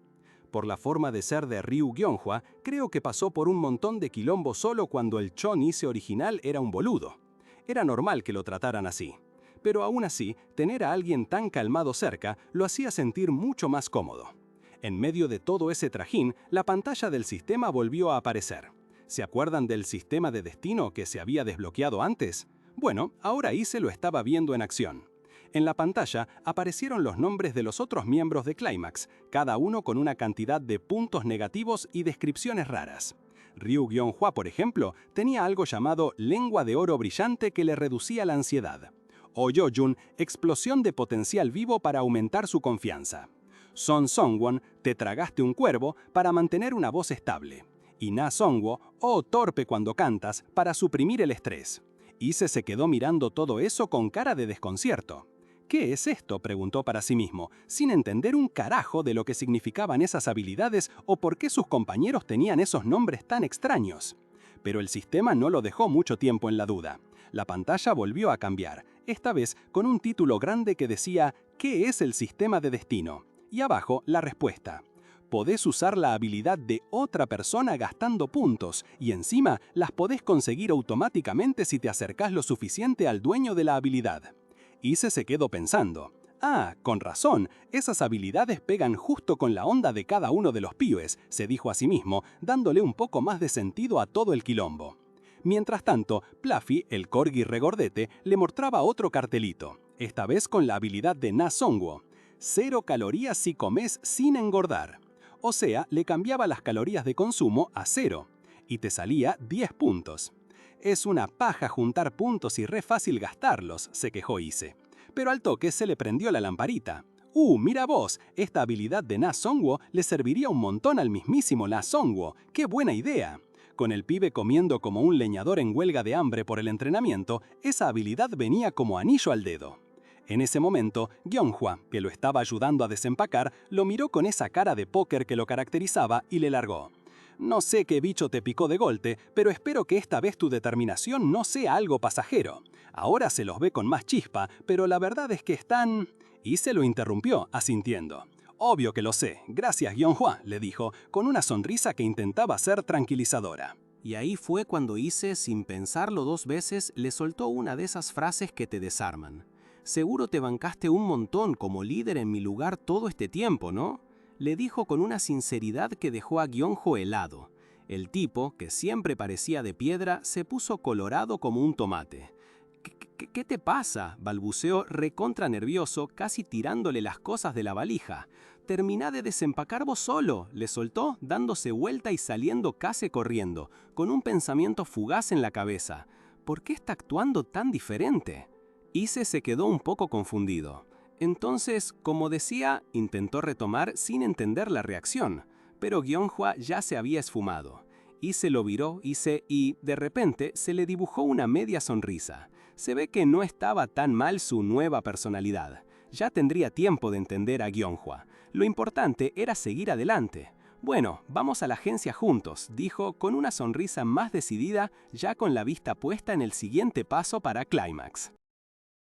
Por la forma de ser de Ryu Kyung-hwa, creo que pasó por un montón de quilombo solo cuando el Chon Ise original era un boludo. Era normal que lo trataran así. Pero aún así, tener a alguien tan calmado cerca lo hacía sentir mucho más cómodo. En medio de todo ese trajín, la pantalla del sistema volvió a aparecer. ¿Se acuerdan del sistema de destino que se había desbloqueado antes? Bueno, ahora Ise lo estaba viendo en acción. En la pantalla aparecieron los nombres de los otros miembros de Climax, cada uno con una cantidad de puntos negativos y descripciones raras. Ryu Kyung-hwa, por ejemplo, tenía algo llamado lengua de oro brillante que le reducía la ansiedad. O Yojun, explosión de potencial vivo para aumentar su confianza. Son Songwon, te tragaste un cuervo para mantener una voz estable. Y Na Songwo, o torpe cuando cantas, para suprimir el estrés. Ise se quedó mirando todo eso con cara de desconcierto. ¿Qué es esto?, preguntó para sí mismo, sin entender un carajo de lo que significaban esas habilidades o por qué sus compañeros tenían esos nombres tan extraños. Pero el sistema no lo dejó mucho tiempo en la duda. La pantalla volvió a cambiar, esta vez con un título grande que decía ¿qué es el sistema de destino? Y abajo la respuesta. Podés usar la habilidad de otra persona gastando puntos y encima las podés conseguir automáticamente si te acercás lo suficiente al dueño de la habilidad. Ise se quedó pensando. Ah, con razón, esas habilidades pegan justo con la onda de cada uno de los pibes, se dijo a sí mismo, dándole un poco más de sentido a todo el quilombo. Mientras tanto, Pluffy, el corgi regordete, le mostraba otro cartelito, esta vez con la habilidad de Na Songwo. 0 calorías si comes sin engordar. O sea, le cambiaba las calorías de consumo a 0. Y te salía 10 puntos. Es una paja juntar puntos y re fácil gastarlos, se quejó Ise. Pero al toque se le prendió la lamparita. Mira vos, esta habilidad de Na Songwo le serviría un montón al mismísimo Na Songwo. ¡Qué buena idea! Con el pibe comiendo como un leñador en huelga de hambre por el entrenamiento, esa habilidad venía como anillo al dedo. En ese momento, Gyeonghwa, que lo estaba ayudando a desempacar, lo miró con esa cara de póker que lo caracterizaba y le largó. No sé qué bicho te picó de golpe, pero espero que esta vez tu determinación no sea algo pasajero. Ahora se los ve con más chispa, pero la verdad es que están... Y se lo interrumpió, asintiendo. Obvio que lo sé, gracias Gyeonghwa, le dijo, con una sonrisa que intentaba ser tranquilizadora. Y ahí fue cuando Ise, sin pensarlo 2 veces, le soltó una de esas frases que te desarman. Seguro te bancaste un montón como líder en mi lugar todo este tiempo, ¿no? Le dijo con una sinceridad que dejó a Gyeonghwa helado. El tipo, que siempre parecía de piedra, se puso colorado como un tomate. ¿Qué te pasa?, balbuceó recontra nervioso, casi tirándole las cosas de la valija. Terminá de desempacar vos solo, le soltó, dándose vuelta y saliendo casi corriendo, con un pensamiento fugaz en la cabeza. ¿Por qué está actuando tan diferente? Ise se quedó un poco confundido. Entonces, como decía, intentó retomar sin entender la reacción, pero Gyeonghwa ya se había esfumado. Ise lo viró y, de repente, se le dibujó una media sonrisa. Se ve que no estaba tan mal su nueva personalidad. Ya tendría tiempo de entender a Gyeonghwa. Lo importante era seguir adelante. Bueno, vamos a la agencia juntos, dijo con una sonrisa más decidida, ya con la vista puesta en el siguiente paso para Climax.